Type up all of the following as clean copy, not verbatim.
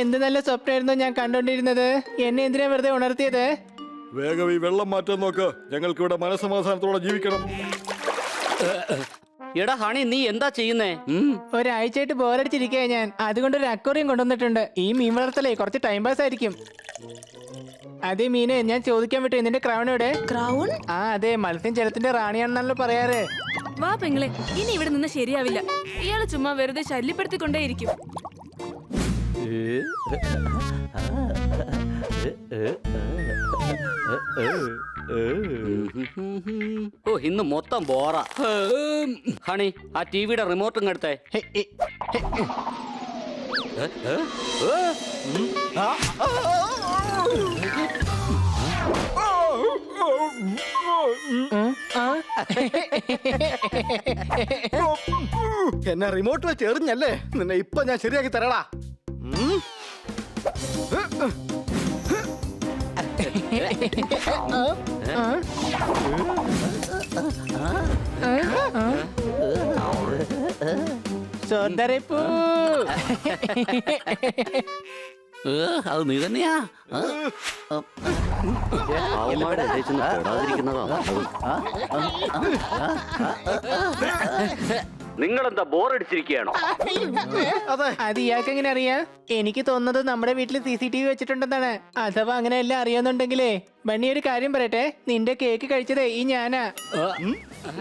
എന്ത് നല്ല സ്വപ്നമായിരുന്നു ഞാൻ കണ്ടോണ്ടിരുന്നത്. എന്നെ എന്തിനാ വെറുതെ ഉണർത്തിയത്? വേഗം ഈ വെള്ളം മാറ്റാൻ നോക്ക്. ഞങ്ങൾക്ക് ഇവിടെ മനസമാധാനത്തോടെ ജീവിക്കണം. എടാ ഹണി, നീ എന്താ ചെയ്യുന്നേ? ഒരാഴ്ചയായിട്ട് ബോറടിച്ചിരിക്കുക ഞാൻ. അതുകൊണ്ട് ഒരു അക്വേറിയം കൊണ്ടുവന്നിട്ടുണ്ട്. ഈ മീൻ വളർത്തലേ കുറച്ച് ടൈം പാസ് ആയിരിക്കും. അതെ മീനെ, ഞാൻ ചോദിക്കാൻ വിട്ടു, നിന്റെ ക്രൗൺ എവിടെ? ക്രൗൺ? ആ അതെ, മത്സ്യം ജലത്തിന്റെ റാണിയാണെന്നാണല്ലോ പറയാറ്. വാ പെങ്ങളെ, ഇനി ഇവിടെ നിന്ന് ശരിയാവില്ല. ഇയാള് ചുമ്മാ വെറുതെ ശല്യപ്പെടുത്തിക്കൊണ്ടേയിരിക്കും. ഓ, ഇന്ന് മൊത്തം ബോറാ. ഹണി, ആ ടിവിയുടെ റിമോട്ടും എടുത്തേ. എന്നെ റിമോട്ട് വെച്ച് എറിഞ്ഞല്ലേ, നിന്നെ ഇപ്പൊ ഞാൻ ശരിയാക്കി തരടാ. സോദരപ്പൂ, അത് നീ തന്നെയാ? അവന്മാരുടെ ഇടയിൽച്ചെന്ന് പെടാതിരിക്കുന്നതാ നല്ലത്. നിങ്ങളെന്താ ബോറടിച്ചിരിക്കുകയാണോ? അത് ഇയാൾക്ക് എങ്ങനെ അറിയാം? എനിക്ക് തോന്നുന്നത് നമ്മുടെ വീട്ടിൽ CCTV വെച്ചിട്ടുണ്ടെന്നാണ്. അഥവാ അങ്ങനെ എല്ലാം അറിയാന്നുണ്ടെങ്കിലേ ബണ്ണി ഒരു കാര്യം പറയട്ടെ, നിന്റെ കേക്ക് കഴിച്ചതേ ഈ ഞാനാ.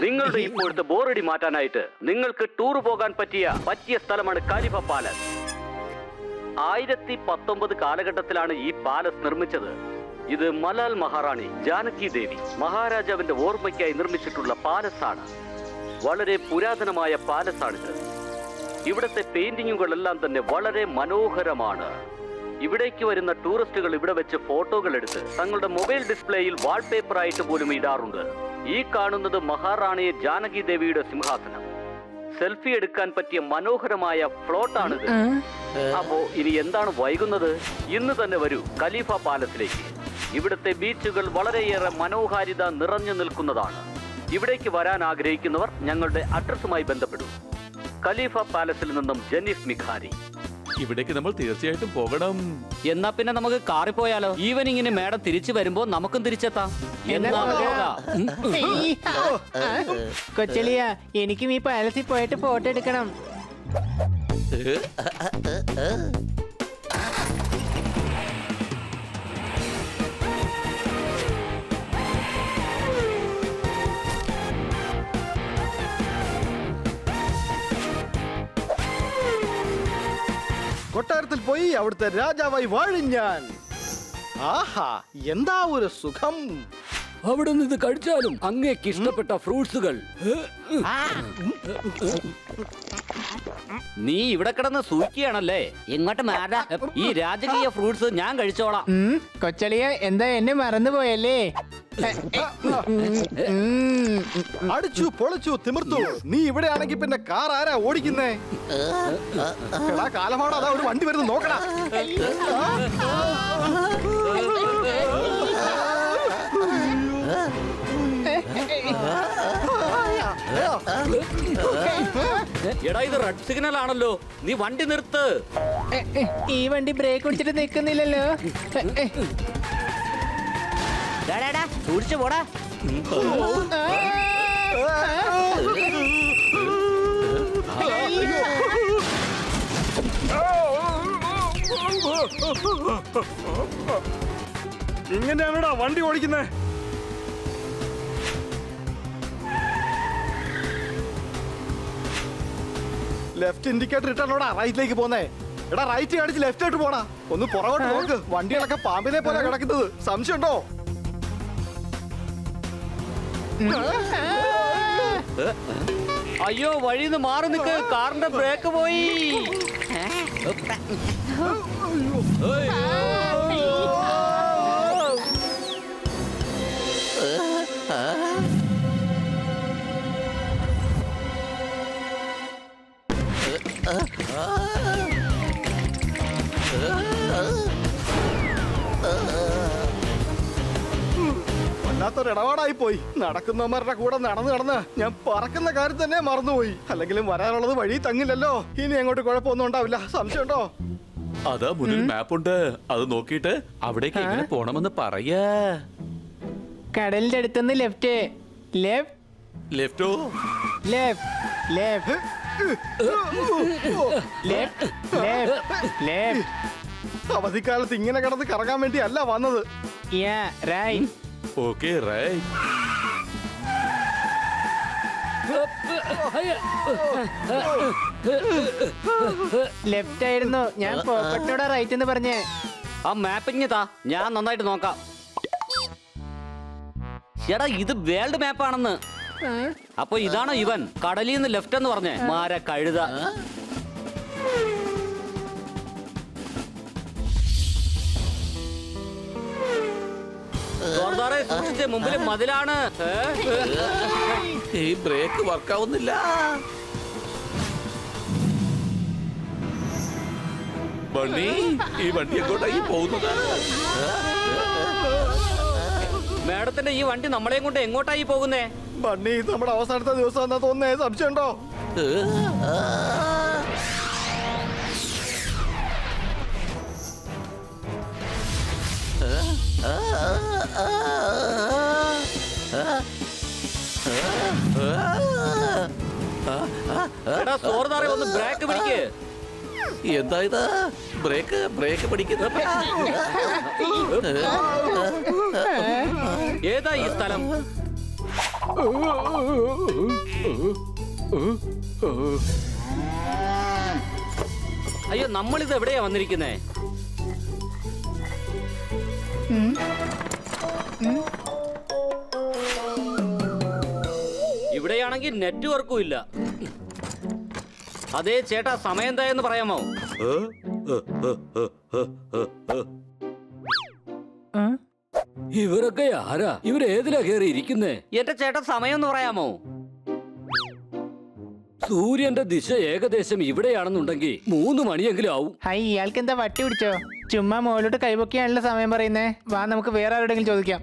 നിങ്ങളുടെ ഇപ്പോഴത്തെ ബോറടി മാറ്റാനായിട്ട് നിങ്ങൾക്ക് ടൂർ പോകാൻ പറ്റിയ സ്ഥലമാണ് ഖലീഫ പാലസ്. 1019 കാലഘട്ടത്തിലാണ് ഈ പാലസ് നിർമ്മിച്ചത്. ഇത് മലാൽ മഹാറാണി ജാനകി ദേവി മഹാരാജാവിന്റെ ഓർമ്മയ്ക്കായി നിർമ്മിച്ചിട്ടുള്ള പാലസ് ആണ്. വളരെ പുരാതനമായ പാലസ് ആണിത്. ഇവിടുത്തെ പെയിന്റിങ്ങുകളെല്ലാം തന്നെ വളരെ മനോഹരമാണ്. ഇവിടേക്ക് വരുന്ന ടൂറിസ്റ്റുകൾ ഇവിടെ വെച്ച് ഫോട്ടോകൾ എടുത്ത് തങ്ങളുടെ മൊബൈൽ ഡിസ്പ്ലേയിൽ വാൾപേപ്പർ ആയിട്ട് പോലും ഇടാറുണ്ട്. ഈ കാണുന്നത് മഹാറാണി ജാനകി ദേവിയുടെ സിംഹാസനം. സെൽഫി എടുക്കാൻ പറ്റിയ മനോഹരമായ ഫ്ലോട്ടാണിത്. അപ്പോ ഇനി എന്താണ് വൈകുന്നത്? ഇന്ന് തന്നെ വരൂ ഖലീഫ പാലസിലേക്ക്. ഇവിടുത്തെ ബീച്ചുകൾ വളരെയേറെ മനോഹാരിത നിറഞ്ഞു നിൽക്കുന്നതാണ്. ഇവിടേക്ക് വരാൻ ആഗ്രഹിക്കുന്നവർ ഞങ്ങളുടെ അഡ്രസ്സുമായി ബന്ധപ്പെടും. ഖലീഫ പാലസിൽ നിന്നും ജനീഫ് മിഖാരി. ഇവിടേക്ക് നമ്മൾ തീർച്ചയായിട്ടും പോകണം. എന്നാ പിന്നെ നമുക്ക് കാറിൽ പോയാലോ? ഈവനിങ്ങിന് മേഡം തിരിച്ചു വരുമ്പോ നമുക്കും തിരിച്ചെത്താം. എന്നാ പോകാം. കൊച്ചലിയ, എനിക്കും ഈ പാലസിൽ പോയിട്ട് ഫോട്ടോ എടുക്കണം. കൊട്ടാരത്തിൽ പോയി അവിടുത്തെ രാജാവായി വാഴും ഞാൻ. ആഹാ, എന്താ ഒരു സുഖം! അവിടെ നിന്ന് കഴിച്ചാലും അങ്ങേക്ക് ഇഷ്ടപ്പെട്ട ഫ്രൂട്ട്സുകൾ. നീ ഇവിടെ കിടന്ന് സൂക്കിയാണല്ലേ? ഇങ്ങോട്ട് മാറാ. ഈ രാജകീയ ഫ്രൂട്ട്സ് ഞാൻ കഴിച്ചോളാം. കൊച്ചലിയ, എന്താ എന്നെ മറന്നുപോയല്ലേ? അടിച്ചു പൊളിച്ചു തിമിർത്തു. നീ ഇവിടെ ആണെങ്കിൽ പിന്നെ കാർ ആരാ ഓടിക്കുന്നേ? കാലമാണ്, അതാ ഒരു വണ്ടി വരുന്നു, നോക്കടാ. എടാ, ഇത് റെഡ് സിഗ്നൽ ആണല്ലോ, നീ വണ്ടി നിർത്ത്. ഈ വണ്ടി ബ്രേക്ക് പിടിച്ചിട്ട് നിൽക്കുന്നില്ലല്ലോ. സൂക്ഷിച്ചു പോടാ. ഇങ്ങനെയാണോടാ വണ്ടി ഓടിക്കുന്നേ? ലെഫ്റ്റ് ഇൻഡിക്കേറ്റർ ഇട്ടാണോടാ റൈറ്റിലേക്ക് പോന്നേ? എടാ, റൈറ്റ് കാണിച്ച് ലെഫ്റ്റ് ആയിട്ട് പോടാ. ഒന്ന് പുറകോട്ട് നോക്ക്. വണ്ടികളൊക്കെ പാമ്പിനെ പോലെ കിടക്കുന്നത്. സംശയമുണ്ടോ? അയ്യോ, വഴിന്ന് മാറി നിൽക്ക്, കാറിന്റെ ബ്രേക്ക് പോയി. വല്ലാത്തൊരിടപാടായി പോയി. നടക്കുന്നവന്മാരുടെ കൂടെ നടന്ന് ഞാൻ പറക്കുന്ന കാര്യം തന്നെ മറന്നുപോയി. അല്ലെങ്കിലും വരാനുള്ളത് വഴി തങ്ങില്ലല്ലോ. ഇനി അങ്ങോട്ട് കുഴപ്പമൊന്നും ഉണ്ടാവില്ല. സംശയമുണ്ടോ? അതാ മുന്നിൽ മാപ്പുണ്ട്. അത് നോക്കിയിട്ട് അവിടേക്ക് എങ്ങനെ പോണമെന്ന് പറയാ. കടലിന്റെ അടുത്തുനിന്ന് ലെഫ്റ്റ് ലെഫ്റ്റ് ലെഫ്റ്റോ? Left left left left left. അവധിക്കാലത്ത് ഇങ്ങനെ കിടന്ന് കറങ്ങാൻ വേണ്ടി അല്ല വന്നത്. Yeah right. Okay right. Left ആയിരുന്നു. ഞാൻ പോക്കറ്റോടെ റൈറ്റ് എന്ന് പറഞ്ഞേ. ആ മാപ്പിങ് താ, ഞാൻ നന്നായിട്ട് നോക്കാം. ചേട്ടാ ഇത് വേൾഡ് മാപ്പാണെന്ന്. അപ്പൊ ഇതാണോ ഇവൻ കടലിൽ നിന്ന് ലെഫ്റ്റ് എന്ന് പറഞ്ഞേ? മാര കഴുത. ജോർദാറെ, സൂക്ഷിച്ച്, മുമ്പിൽ മതിലാണ്. ഈ ബ്രേക്ക് വർക്കാവുന്നില്ല. ബണ്ണി, ഈ വണ്ടി എങ്ങോട്ടായി പോകുന്നത്? മാഡത്തിന്റെ ഈ വണ്ടി നമ്മളെയും കൊണ്ട് എങ്ങോട്ടായി പോകുന്നേ? ബണ്ണി, ഇത് നമ്മുടെ അവസാനത്തെ ദിവസം എന്നാ തോന്നുന്നേ. സംശയമുണ്ടോ? എടാ ജോർദാറെ, ഒന്ന് ബ്രേക്ക് പിടിക്ക്. എന്താ ഇത്? ബ്രേക്ക് ബ്രേക്ക് പിടിക്കുന്നത്? ഏതാ ഈ സ്ഥലം? അയ്യോ, നമ്മളിത് എവിടെയാ വന്നിരിക്കുന്നേ? ഇവിടെയാണെങ്കിൽ നെറ്റ്വർക്കും ഇല്ല. അതേ ചേട്ടാ, സമയം എന്തായെന്ന് പറയാമോ? ഇവരൊക്കെ ആരാ? ഇവരേതിലാ കയറി ഇരിക്കുന്നേ? എന്റെ ചേട്ടാ, സമയം എന്ന് പറയാമോ? സൂര്യന്റെ ദിശ ഏകദേശം ഇവിടെയാണെന്നുണ്ടെങ്കിൽ 3 മണിയെങ്കിലും ആവും. ഹൈ, ഇയാൾക്ക് എന്താ വട്ടി പിടിച്ചോ? ചുമ്മാ മുകളിലോട്ട് കൈപൊക്കിയാണല്ലോ സമയം പറയുന്നേ. വാ, നമുക്ക് വേറെ ആരോടെങ്കിലും ചോദിക്കാം.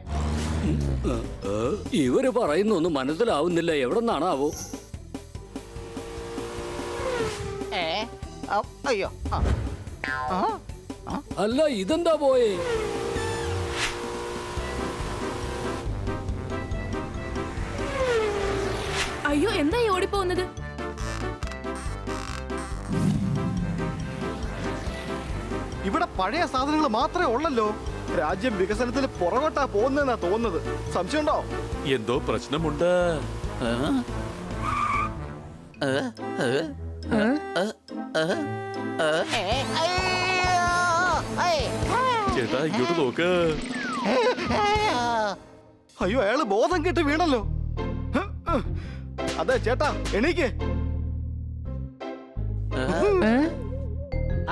ഇവര് പറയുന്നൊന്നും മനസ്സിലാവുന്നില്ല. എവിടെ നിന്നാണാവോ? അയ്യോ, അല്ല, ഇതെന്താ പോയേ? അയ്യോ, എന്താ ഈ ഓടിപ്പോകുന്നത്? ഇവിടെ പഴയ സാധനങ്ങൾ മാത്രമേ ഉള്ളല്ലോ. രാജ്യം വികസനത്തിൽ പുറകോട്ടാ പോകുന്നതെന്നാ തോന്നുന്നത്. സംശയമുണ്ടോ? എന്തോ പ്രശ്നമുണ്ട്. ചേട്ടാ, ഇങ്ങോട്ട് നോക്ക്. അയ്യോ, അയാള് ബോധം കെട്ട് വീണല്ലോ. അതെ ചേട്ടാ, എണീക്ക്.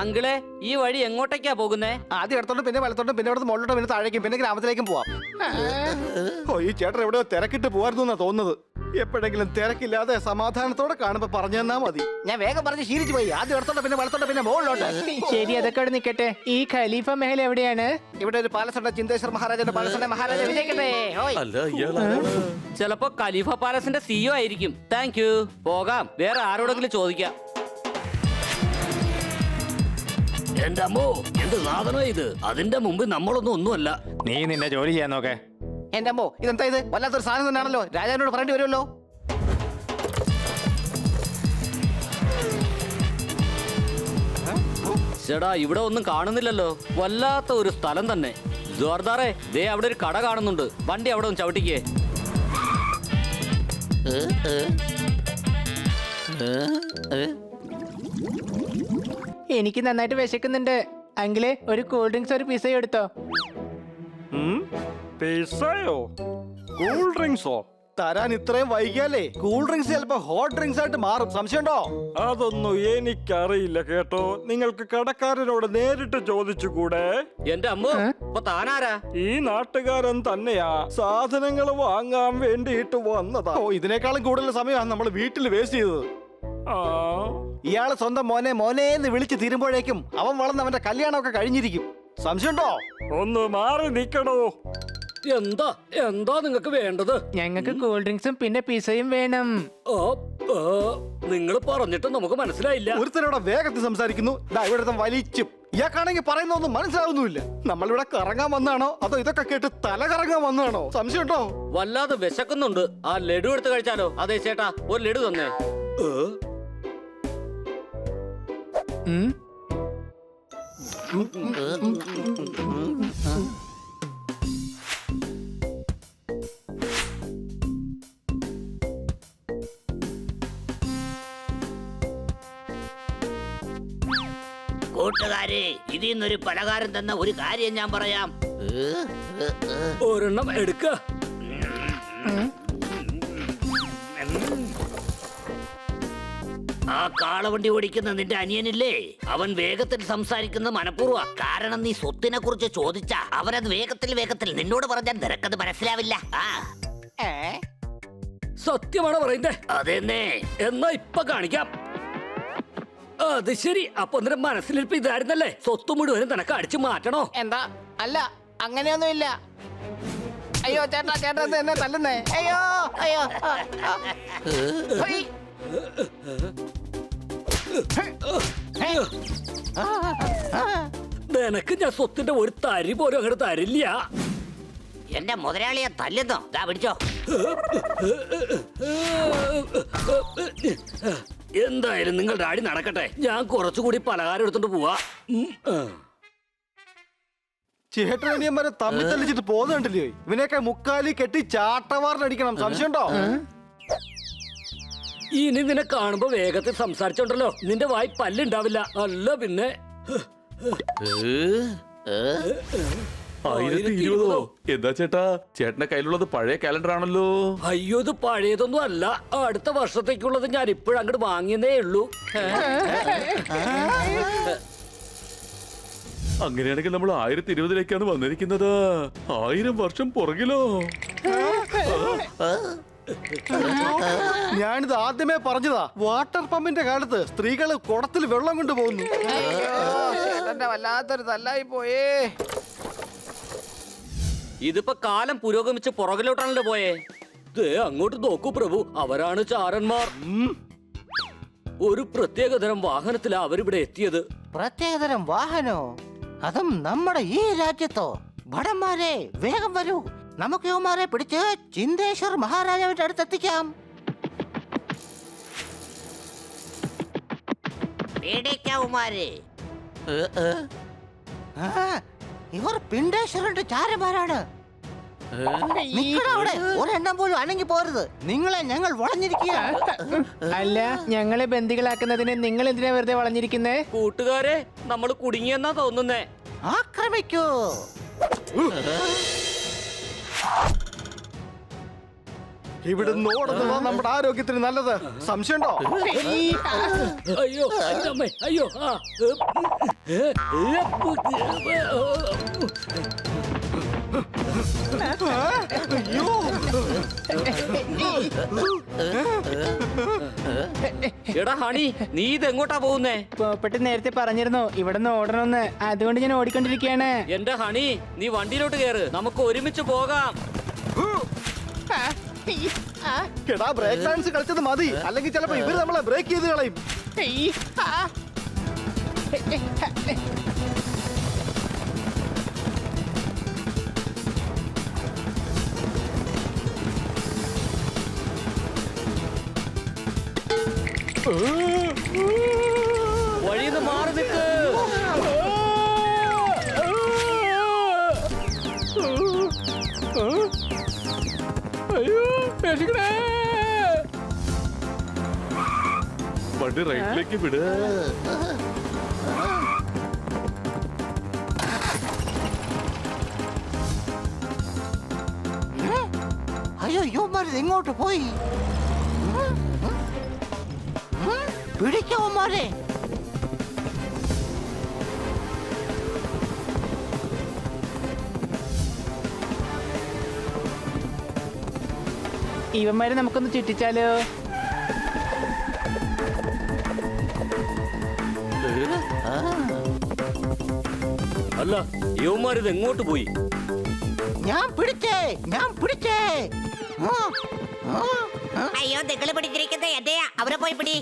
അങ്കിളെ, ഈ വഴി എങ്ങോട്ടേക്കാ പോകുന്നേ? ആദ്യം ഇടത്തോട്ടും പിന്നെ വലത്തോട്ടും പിന്നെ ഇവിടുന്ന് മുകളിലോട്ടും പിന്നെ താഴേക്കും പിന്നെ ഗ്രാമത്തിലേക്കും പോവാം. ഓ, ഈ ചേട്ടൻ എവിടെയോ തിരക്കിട്ട് പോവായിരുന്നു എന്നാ തോന്നുന്നത്. എപ്പോഴെങ്കിലും തിരക്കില്ലാതെ സമാധാനത്തോടെ കാണുമ്പോ പറഞ്ഞു തന്നാ മതി. ഞാൻ വേഗം പറഞ്ഞ് ശീലിച്ചു പോയി. ആദ്യം ഇടത്തോട്ട് പിന്നെ വലത്തോട്ട് പിന്നെ മുകളിലോട്ട്. ശരി, അതൊക്കെ അവിടെ നിൽക്കട്ടെ. ഈ ഖലീഫ മഹൽ എവിടെയാണ്? ഇവിടെ ഒരു പാലസ് ഉണ്ട്, ചിന്തേശ്വർ മഹാരാജന്റെ പാലസ് ഉണ്ട്. മഹാരാജ വിജയിക്കട്ടെ. ഹോയ്. അല്ല, ഇയാളാണ്. ചിലപ്പോ ഖലീഫ പാലസിന്റെ സിഇഒ ആയിരിക്കും. Thank you. പോകാം, വേറെ ആരോടെങ്കിലും ചോദിക്കാം. എന്റെ അമ്മോ, എന്ത് സാധനം ഇത്? അതിന്റെ മുമ്പ് നമ്മളൊന്നും ഒന്നുമല്ല. നീ നിന്റെ ജോലി ചെയ്യാൻ നോക്കേ. എന്റെ അമ്മോ, ഇതെന്താ ഇത്? വല്ലാത്തൊരു സാധനം തന്നെയാണല്ലോ. രാജാവിനോട് പറയേണ്ടി വരുമല്ലോ. ചേടാ, ഇവിടെ ഒന്നും കാണുന്നില്ലല്ലോ. വല്ലാത്ത ഒരു സ്ഥലം തന്നെ. ജോർദാറെ, ദേ അവിടെ ഒരു കട കാണുന്നുണ്ട്. വണ്ടി അവിടെ ഒന്ന് ചവിട്ടിക്കേ. എനിക്ക് നന്നായിട്ട് വിശക്കുന്നുണ്ട്. അങ്കിളെ, ഒരു കൂൾ ഡ്രിങ്ക്സ് ഒരു പിസയും എടുത്തോ. പിസയോ? കൂൾ ഡ്രിങ്ക്സോ? തരാൻ ഇത്രയും വൈകിയാലേ കൂൾ ഡ്രിങ്ക്സ് ചിലപ്പോ ഹോട്ട് ഡ്രിങ്ക്സ് ആയിട്ട് മാറും. സംശയമുണ്ടോ? അതൊന്നും എനിക്കറിയില്ല കേട്ടോ. നിങ്ങൾക്ക് കടക്കാരനോട് നേരിട്ട് ചോദിച്ചുകൂടെ? എന്റെ അമ്മ, ഇപ്പൊ താനാരാ? ഈ നാട്ടുകാരൻ തന്നെയാ. സാധനങ്ങൾ വാങ്ങാൻ വേണ്ടിയിട്ട് വന്നതാ. ഓ, ഇതിനേക്കാളും കൂടുതൽ സമയമാണ് നമ്മൾ വീട്ടിൽ വേസ്റ്റ് ചെയ്തത്. ആ, ഇയാള് സ്വന്തം മോനെ മോനേന്ന് വിളിച്ച് തീരുമ്പോഴേക്കും അവൻ വളർന്ന് അവന്റെ കല്യാണമൊക്കെ കഴിഞ്ഞിരിക്കും. സംശയമുണ്ടോ? ഒന്ന് മാറി നിക്കണോ? എന്താ എന്താ നിങ്ങൾക്ക് വേണ്ടത്? ഞങ്ങൾക്ക് കൂൾ ഡ്രിങ്ക്സും പിന്നെ പിസയും വേണം. നിങ്ങൾ പറഞ്ഞിട്ട് നമുക്ക് മനസ്സിലായില്ല. ഒരുത്തരോടെ വേഗത്തിൽ സംസാരിക്കുന്നു, ഇവിടുത്തെ വലിച്ചും. ഇയാൾക്കാണെങ്കിൽ പറയുന്ന ഒന്നും മനസ്സിലാവുന്നുമില്ല. നമ്മളിവിടെ കറങ്ങാൻ വന്നാണോ അതോ ഇതൊക്കെ കേട്ട് തല കറങ്ങാൻ വന്നാണോ? സംശയമുണ്ടോ? വല്ലാതെ വിശക്കുന്നുണ്ട്. ആ ലഡു എടുത്ത് കഴിച്ചാലോ? അതെ ചേട്ടാ, ഒരു ലഡു തന്നെ. ഉം. കൂട്ടുകാരെ, ഇതിൽ നിന്നൊരു പലഹാരം തന്ന ഒരു കാര്യം ഞാൻ പറയാം. ഒരെണ്ണം എടുക്ക. ആ കാളവണ്ടി ഓടിക്കുന്ന നിന്റെ അനിയനില്ലേ, അവൻ വേഗത്തിൽ സംസാരിക്കുന്ന മനഃപൂർവ്വ. കാരണം നീ സ്വത്തിനെ കുറിച്ച് ചോദിച്ചാ അവനത് വേഗത്തിൽ നിന്നോട് പറഞ്ഞാൽ നിനക്കത് മനസ്സിലാവില്ല. സത്യമാണ് പറയുന്നേ. അതെന്നെ. എന്നാ ഇപ്പൊ കാണിക്കാം. അത് ശരി. അപ്പൊ നിന്റെ മനസ്സിലിരിപ്പ് ഇതായിരുന്നല്ലേ? സ്വത്ത് മുഴുവനും നിനക്ക് അടിച്ചു മാറ്റണോ? എന്താ? അല്ല, അങ്ങനെയൊന്നുമില്ല. അയ്യോ ചേട്ടാ, ചേട്ടാ എന്നെ തല്ലുന്നേ. അയ്യോ അയ്യോ. നിനക്ക് ഞാൻ സ്വത്തിന്റെ ഒരു തരി പോലും അങ്ങോട്ട് തരില്ല. എന്റെ മുതലാളിയെ തല്ലുന്നോ? ദാ പിടിച്ചോ. എന്തായാലും നിങ്ങളുടെ അടി നടക്കട്ടെ. ഞാൻ കുറച്ചുകൂടി പലഹാരം എടുത്തോണ്ട് പോവാ. ചേട്ടനിയന്മാരെ തമ്മിൽ തല്ലിച്ചിട്ട് പോകുന്നുണ്ടല്ലോ. ഇവനെയൊക്കെ മുക്കാലി കെട്ടി ചാട്ടവാറിനടിക്കണം. സംശയമുണ്ടോ? ഇനി നിന്നെ കാണുമ്പോ വേഗത്തിൽ സംസാരിച്ചോണ്ടല്ലോ, നിന്റെ വായി പല്ലുണ്ടാവില്ല. അല്ല പിന്നെ 1020. എന്താ ചേട്ടാ, ചേട്ടന്റെ കയ്യിലുള്ളത് പഴയ കാലണ്ടർ ആണല്ലോ. അയ്യോ, ഇത് പഴയതൊന്നും അല്ല. അടുത്ത വർഷത്തേക്കുള്ളത് ഞാൻ ഇപ്പോഴും അങ്ങോട്ട് വാങ്ങിയതേ ഉള്ളൂ. അങ്ങനെയാണെങ്കിൽ നമ്മൾ 1020ലേക്കാണ് വന്നിരിക്കുന്നത്. 1000 വർഷം പുറകിലോ. ഞാനിത് ആദ്യമേ പറഞ്ഞതാ. വാട്ടർ പമ്പിന്റെ കാലത്ത് സ്ത്രീകള് കുടത്തിൽ വെള്ളം കൊണ്ട് പോകുന്നു. വല്ലാത്തൊരു തല്ലായി പോയേ. ഇതിപ്പോ കാലം പുരോഗമിച്ച് പുറകിലോട്ടാണല്ലോ പോയേ. ദേ അങ്ങോട്ട് നോക്കൂ പ്രഭു, അവരാണ് ചാരന്മാർ. ഒരു പ്രത്യേകതരം വാഹനത്തിലാ അവരിവിടെ എത്തിയത്. പ്രത്യേകതരം വാഹനോ? അതും നമ്മുടെ ഈ രാജ്യത്തോ? ഭടന്മാരെ വേഗം വരൂ, നമുക്ക് യുവമാരെ പിടിച്ച് ചിന്തേശ്വർ മഹാരാജാവിന്റെ അടുത്തെത്തിക്കാം. പേടിക്കാവുമാരെ. ഇവർ പിണ്ടേശ്വരന്റെ ചാരന്മാരാണ്. നിങ്ങളവിടെ ഒരെണ്ണം പോലും അനങ്ങി പോരുത്. നിങ്ങളെ ഞങ്ങൾ വളഞ്ഞിരിക്കുക. അല്ല, ഞങ്ങളെ ബന്ദികളാക്കുന്നതിന് നിങ്ങൾ എന്തിനാ വെറുതെ വളഞ്ഞിരിക്കുന്നേ? കൂട്ടുകാരെ, നമ്മൾ കുടുങ്ങിയെന്നാ തോന്നുന്നേ. ആക്രമിക്കൂ. ഇവിടുന്ന് ഓടുന്നതാ നമ്മുടെ ആരോഗ്യത്തിന് നല്ലത്. സംശയമുണ്ടോ? അയ്യോ എന്റെ അമ്മേ, അയ്യോ. എടാ ഹണി, നീ ഇതെങ്ങോട്ടാ പോകുന്നേ? പോപ്പട്ട് നേരത്തെ പറഞ്ഞിരുന്നു ഇവിടുന്ന് ഓടണമെന്ന്, അതുകൊണ്ട് ഞാൻ ഓടിക്കൊണ്ടിരിക്കുകയാണ്. എന്റെ ഹണി, നീ വണ്ടിയിലോട്ട് കേറ്, നമുക്ക് ഒരുമിച്ച് പോകാം. എടാ, ബ്രേക്ക് ഡാൻസ് കളിച്ചത് മതി, അല്ലെങ്കിൽ ചിലപ്പോ ഇവര് നമ്മളെ ബ്രേക്ക് ചെയ്ത് കളയും. വഴിന്ന് മാറി നിൽക്ക്. വണ്ടി റൈറ്റിലേക്ക് വിട്. അയ്യോ, യുവമാര് എങ്ങോട്ട് പോയി? പിടിക്കവന്മാരെ. ഇവന്മാരെ നമുക്കൊന്ന് ചുറ്റിച്ചാലോ? അല്ല, യുവമാരിത് എങ്ങോട്ട് പോയി? ഞാൻ പിടിച്ചേ. അയ്യോ നിങ്ങൾ പിടിച്ചിരിക്കുന്നത് എന്നെയാ. അവരെ പോയി പിടി.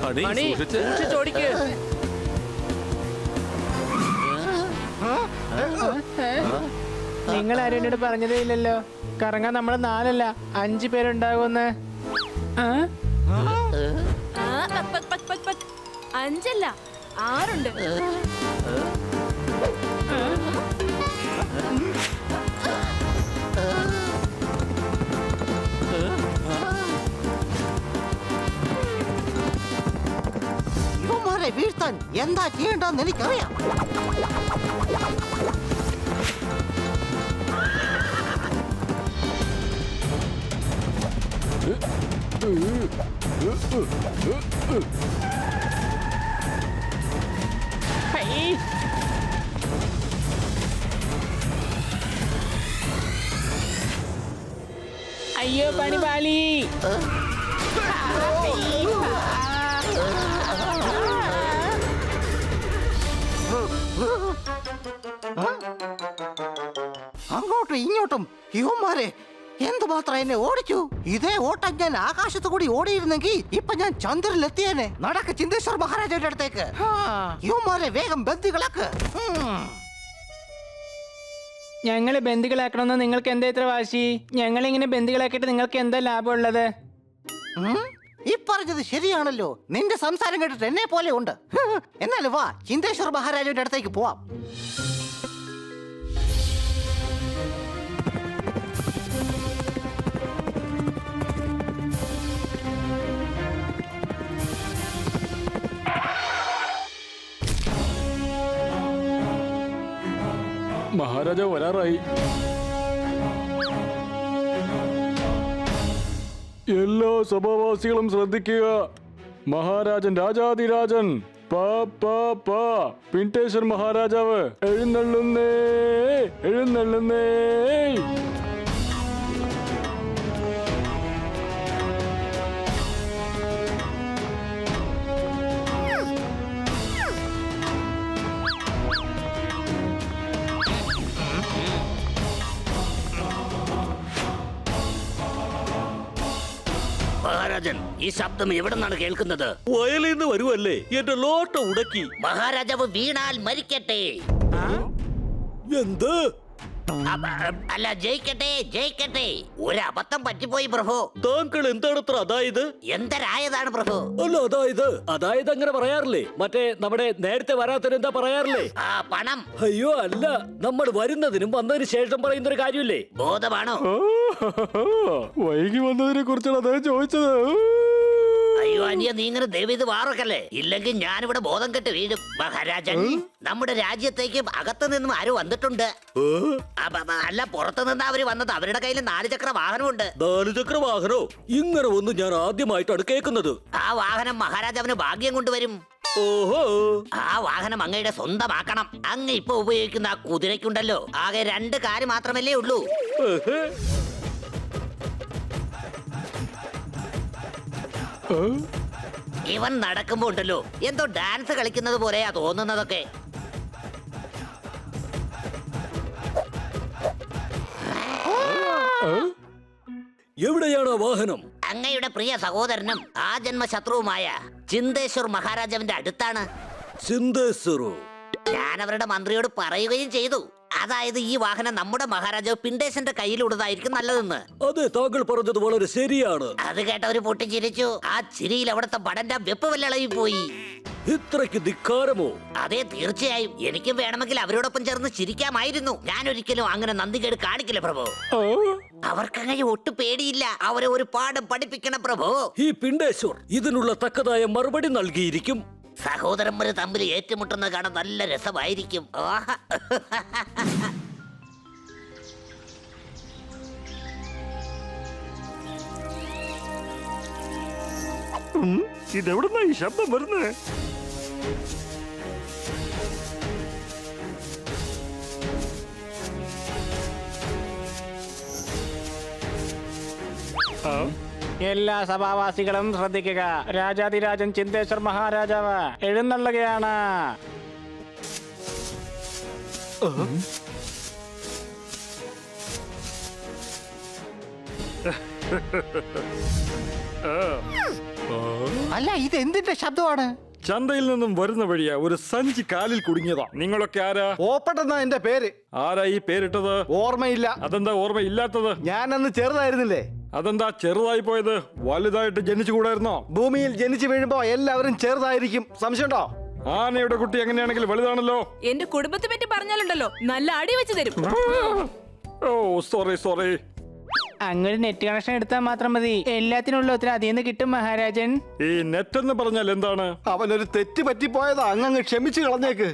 ഹണി, ഹണി, സൂക്ഷിച്ച്. സൂക്ഷിച്ചോടിക്ക്. നിങ്ങൾ ആരും എന്നോട് പറഞ്ഞതേ ഇല്ലല്ലോ കറങ്ങാൻ നമ്മൾ 4 അല്ല 5 പേരുണ്ടാകുമെന്ന്. ആ? അഞ്ചല്ല 6 ഉണ്ട്. ഇവന്മാരെ വീഴ്ത്താൻ എന്താ ചെയ്യേണ്ടെന്ന് എനിക്കറിയാം. അയ്യോ പണി പാലി. അങ്ങോട്ടും ഇങ്ങോട്ടും ഇവന്മാരെ എന്തുമാത്രം എന്നെ ഓടിച്ചു. ഇതേ ഓട്ടം ഞാൻ ആകാശത്ത് കൂടി ഓടിയിരുന്നെങ്കിൽ ഇപ്പൊ ഞാൻ ചന്ദ്രനിലെത്തിയേനെ. നടക്ക് ചിന്തേശ്വർ മഹാരാജാവിന്റെ അടുത്തേക്ക്. ഇവന്മാരെ വേഗം ബന്ദികളാക്ക്. ഞങ്ങളെ ബന്ദികളാക്കണമെന്ന് നിങ്ങൾക്ക് എന്താ ഇത്ര വാശി? ഞങ്ങളിങ്ങനെ ബന്ദികളാക്കിയിട്ട് നിങ്ങൾക്ക് എന്താ ലാഭമുള്ളത്? ഈ പറഞ്ഞത് ശരിയാണല്ലോ. നിന്റെ സംസാരം കേട്ടിട്ട് എന്നെ പോലെ ഉണ്ട്. എന്നാലും വാ ചിന്തേശ്വർ മഹാരാജാവിന്റെ അടുത്തേക്ക് പോവാം. മഹാരാജാവ് വരാറായി. എല്ലാ സഭാവാസികളും ശ്രദ്ധിക്കുക. മഹാരാജൻ രാജാതിരാജൻ പിണ്ടേശ്വർ മഹാരാജാവ് എഴുന്നള്ളുന്നേ. മഹാരാജൻ, ഈ ശബ്ദം എവിടെ നിന്നാണ് കേൾക്കുന്നത്? വയലിൽ നിന്ന് വരുമല്ലേ? എന്റെ ലോട്ട ഉടക്കി. മഹാരാജാവ് വീണാൽ മരിക്കട്ടെ. എന്ത്? അല്ല, ജയിക്കട്ടെ. ഒരു അബദ്ധം പറ്റിപ്പോയി പ്രഭു. താങ്കൾ എന്താണത്ര അതായത്? എന്തരായതാണ് പ്രഭു? അല്ല, അതായത് അങ്ങനെ പറയാറില്ലേ? മറ്റേ നമ്മുടെ നേരത്തെ വരാത്തതിന് എന്താ പറയാറില്ലേ? ആ പണം. അയ്യോ അല്ല, നമ്മൾ വരുന്നതിനും വന്നതിന് ശേഷം പറയുന്ന ഒരു കാര്യമില്ലേ? ബോധമാണോ? വൈകി വന്നതിനെ കുറിച്ചാണ് അദ്ദേഹം ചോദിച്ചത്. അയ്യോ അനിയ, നീ ഇങ്ങനെ ദയവീത് വാറക്കല്ലേ, ഇല്ലെങ്കിൽ ഞാനിവിടെ ബോധം കെട്ട് വീഴും. മഹാരാജൻ, നമ്മുടെ രാജ്യത്തേക്ക് അകത്തു നിന്നും ആരും വന്നിട്ടുണ്ട്. അല്ല, പുറത്തു നിന്ന് അവര് വന്നത്. അവരുടെ കയ്യിൽ 4 ചക്ര വാഹനമുണ്ട്. 4 ചക്ര വാഹനോ? ഇങ്ങനെ ഒന്നും ഞാൻ ആദ്യമായിട്ടാണ് കേൾക്കുന്നത്. ആ വാഹനം മഹാരാജാവിന് ഭാഗ്യം കൊണ്ടുവരും. ഓഹോ, ആ വാഹനം അങ്ങയുടെ സ്വന്തമാക്കണം. അങ്ങ് ഇപ്പൊ ഉപയോഗിക്കുന്ന ആ കുതിരയ്ക്കുണ്ടല്ലോ, ആകെ 2 കാല് മാത്രമല്ലേ ഉള്ളൂ. ഇവൻ നടക്കുമ്പോ ഉണ്ടല്ലോ, എന്തോ ഡാൻസ് കളിക്കുന്നത് പോലെയാ തോന്നുന്നതൊക്കെ. എവിടെയാണ് ആ വാഹനം? അങ്ങയുടെ പ്രിയ സഹോദരനും ആ ജന്മശത്രുവുമായ ചിന്തേശ്വർ മഹാരാജാവിന്റെ അടുത്താണ്. ചിന്തേശ്വറോ? ഞാൻ അവരുടെ മന്ത്രിയോട് പറയുകയും ചെയ്തു. അതായത് ഈ വാഹനം നമ്മുടെ മഹാരാജാവ് പിണ്ടേശന്റെ കയ്യിലുള്ളതായിരിക്കും നല്ലതെന്ന്. അതെ, താങ്കൾ പറഞ്ഞത് വളരെ ശരിയാണ്. അത് കേട്ടവര് പൊട്ടിച്ചിരിച്ചു. ആ ചിരിയിൽ അവിടുത്തെ പടന്റെ വെപ്പ് വല്ലളയി പോയി. ഇത്രയ്ക്ക് ധിക്കാരമോ? അതെ, തീർച്ചയായും. എനിക്കും വേണമെങ്കിൽ അവരോടൊപ്പം ചേർന്ന് ചിരിക്കാമായിരുന്നു. ഞാൻ ഒരിക്കലും അങ്ങനെ നന്ദികേട് കാണിക്കില്ല പ്രഭു. അവർക്കങ്ങനെ ഒട്ടും പേടിയില്ല. അവരെ ഒരു പാഠം പഠിപ്പിക്കണം പ്രഭു. ഈ പിണ്ടേശ്വർ ഇതിനുള്ള തക്കതായ മറുപടി നൽകിയിരിക്കും. സഹോദരന്മാര് തമ്മിൽ ഏറ്റുമുട്ടുന്നത് കാണാൻ നല്ല രസമായിരിക്കും. ആഹാ. ഇതെവിടുന്നാ ഈ ശബ്ദം വരുന്നത്? എല്ലാ സഭാവാസികളും ശ്രദ്ധിക്കുക. രാജാതിരാജൻ ചിന്തേശ്വർ മഹാരാജാവ് എഴുന്നള്ളുകയാണ്. അല്ല ഇത് എന്തിന്റെ ശബ്ദമാണ്? ചന്തയിൽ നിന്നും വരുന്ന വഴിയാ ഒരു സഞ്ചി കാലിൽ കുടുങ്ങിയതാ. നിങ്ങളൊക്കെ ആരാ? ഓപ്പട്ടെന്നാ എന്റെ പേര്. ആരാ ഈ പേരിട്ടത്? ഓർമ്മയില്ല. അതെന്താ ഓർമ്മയില്ലാത്തത്? ഞാൻ അന്ന് ചെറുതായിരുന്നില്ലേ? അതെന്താ ചെറുതായി പോയത്? വലുതായിട്ട് ജനിച്ചുകൂടായിരുന്നോ? ഭൂമിയിൽ ജനിച്ചു വീഴുമ്പോ എല്ലാവരും ചെറുതായിരിക്കും. സംശയമുണ്ടോ? ആനയുടെ കുട്ടി എങ്ങനെയാണെങ്കിൽ വലുതാണല്ലോ. എന്റെ കുടുംബത്തെ പറ്റി പറഞ്ഞാലുണ്ടല്ലോ നല്ല അടി വെച്ച് തരും. ഓ സോറി. അങ്ങോട്ട് നെറ്റ് കണക്ഷൻ എടുത്താൽ മാത്രം മതി, എല്ലാത്തിനുള്ള ഉത്തരം അതിൽ നിന്ന് കിട്ടും മഹാരാജൻ. ഈ നെറ്റ് എന്ന് പറഞ്ഞാൽ എന്താണ്? അവനൊരു തെറ്റ് പറ്റിപ്പോയതാ, അങ്ങ് ക്ഷമിച്ചു കളഞ്ഞേക്ക്.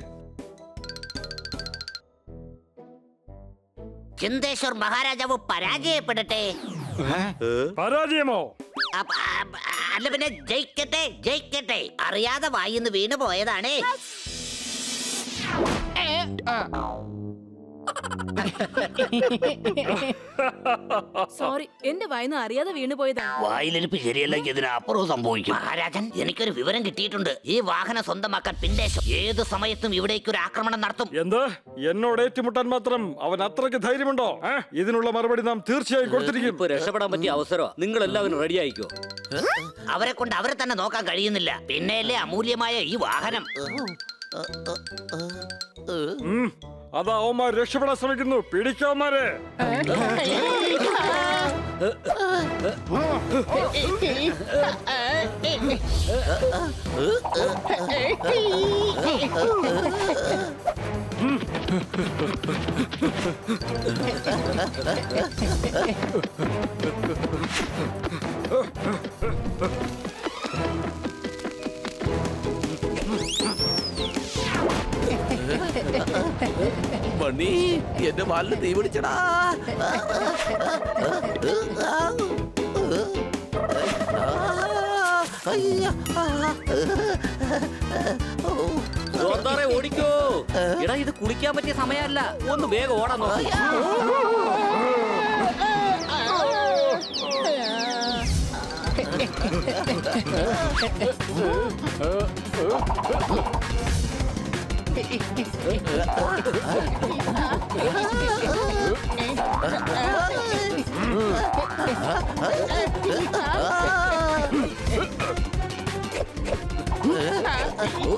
ചിന്തേശ്വർ മഹാരാജാവ് പരാജയപ്പെടട്ടെ. പരാജയമോ? അല്ല പിന്നെ ജയിക്കട്ടെ. അറിയാതെ വായിന്ന് വീണു പോയതാണേ. സോറി, എന്റെ വായിന്ന് അറിയാതെ വീണു പോയതാണ്. വായിലിരിപ്പ് ശരിയല്ലെങ്കിൽ ഇതിനപ്പുറവും സംഭവിക്കും. മഹാരാജൻ, എനിക്കൊരു വിവരം കിട്ടിയിട്ടുണ്ട്. ഈ വാഹനം സ്വന്തമാക്കാൻ പിണ്ടേശം ഏത് സമയത്തും ഇവിടേക്ക് ഒരു ആക്രമണം നടത്തും. എന്ത്? എന്നോട് ഏറ്റുമുട്ടാൻ മാത്രം അവൻ അത്രയ്ക്ക് ധൈര്യമുണ്ടോ? ഇതിനുള്ള മറുപടി നാം തീർച്ചയായും കൊടുത്തിരിക്കും. ഇപ്പൊ രക്ഷപ്പെടാൻ പറ്റിയ അവസരമാണ്. നിങ്ങൾ എല്ലാവരും റെഡി ആയിക്കോ. അവരെ കൊണ്ട് അവരെ തന്നെ നോക്കാൻ കഴിയുന്നില്ല, പിന്നെയല്ലേ അമൂല്യമായ ഈ വാഹനം. അതാ അവന്മാർ രക്ഷപ്പെടാൻ ശ്രമിക്കുന്നു. പിടിക്കാമാരെ. ബണ്ണി, എന്റെ വാലിന് തീ പിടിച്ചടാ. ജോർദാറെ ഓടിക്കോ. എടാ ഇത് കുളിക്കാൻ പറ്റിയ സമയമല്ല, ഒന്ന് വേഗം ഓടാൻ നോക്കി.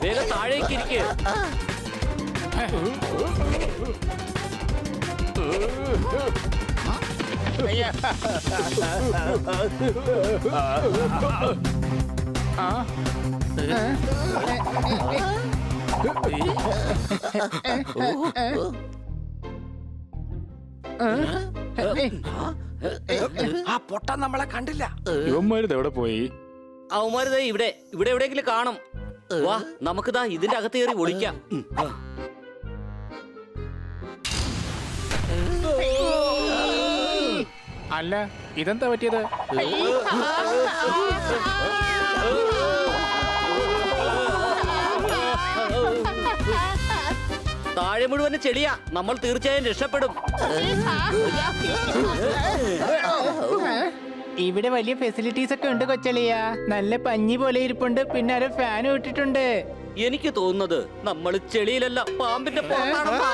വേഗം താഴേക്ക് ഇരിക്ക്. ആ പൊട്ട നമ്മളെ കണ്ടില്ല. എവിടെ പോയി? അവന്മാര് ഇവിടെ എവിടെയെങ്കിലും കാണും. വാ, നമുക്കിതാ ഇതിന്റെ അകത്ത് കയറി ഒളിക്കാം. അല്ല, ഇതെന്താ പറ്റിയത്? താഴെ മുഴുവൻ ചെളിയാ, നമ്മൾ തീർച്ചയായും രക്ഷപ്പെടും. ഇവിടെ വലിയ ഫെസിലിറ്റീസ് ഒക്കെ ഉണ്ട് കൊച്ചളിയ. നല്ല പഞ്ഞി പോലെ ഇരിപ്പുണ്ട്, പിന്നെ ഒരു ഫാനും ഇട്ടിട്ടുണ്ട്. എനിക്ക് തോന്നുന്നത് നമ്മൾ ചെളിയിലല്ല, പാമ്പിന്റെ പുറത്താണെന്നാ.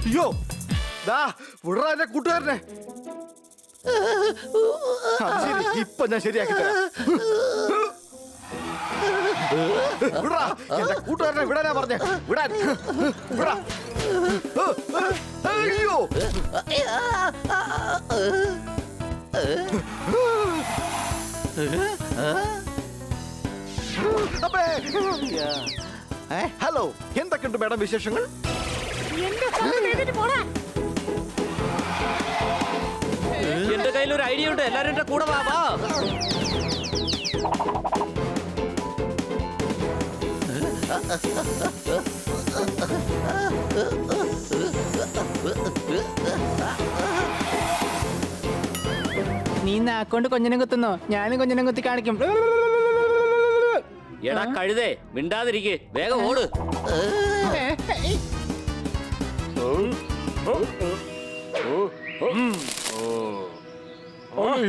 അയ്യോ, ദാ വിടറാ എന്റെ കൂട്ടുകാരനെ. അത് ശരി, ഇപ്പൊ ഞാൻ ശരിയാക്കി തരാം. വിടറാ എന്റെ കൂട്ടുകാരനെ, വിടാനാ പറഞ്ഞേ. വിടാൻ വിടാ. അയ്യോ, അപ്പേ. ഹലോ, എന്തൊക്കെയുണ്ട് മേഡം വിശേഷങ്ങൾ? എന്റെ കയ്യിൽ ഒരു ഐഡിയ ഉണ്ട്, എല്ലാരും എന്റെ കൂടെ വാ വാ. നീ നാക്കൊണ്ട് കൊഞ്ഞനം കുത്തുന്നോ? ഞാനും കൊഞ്ഞനം കുത്തി കാണിക്കും. എടാ കഴുതേ, മിണ്ടാതിരിക്കെ, വേഗം ഓട്.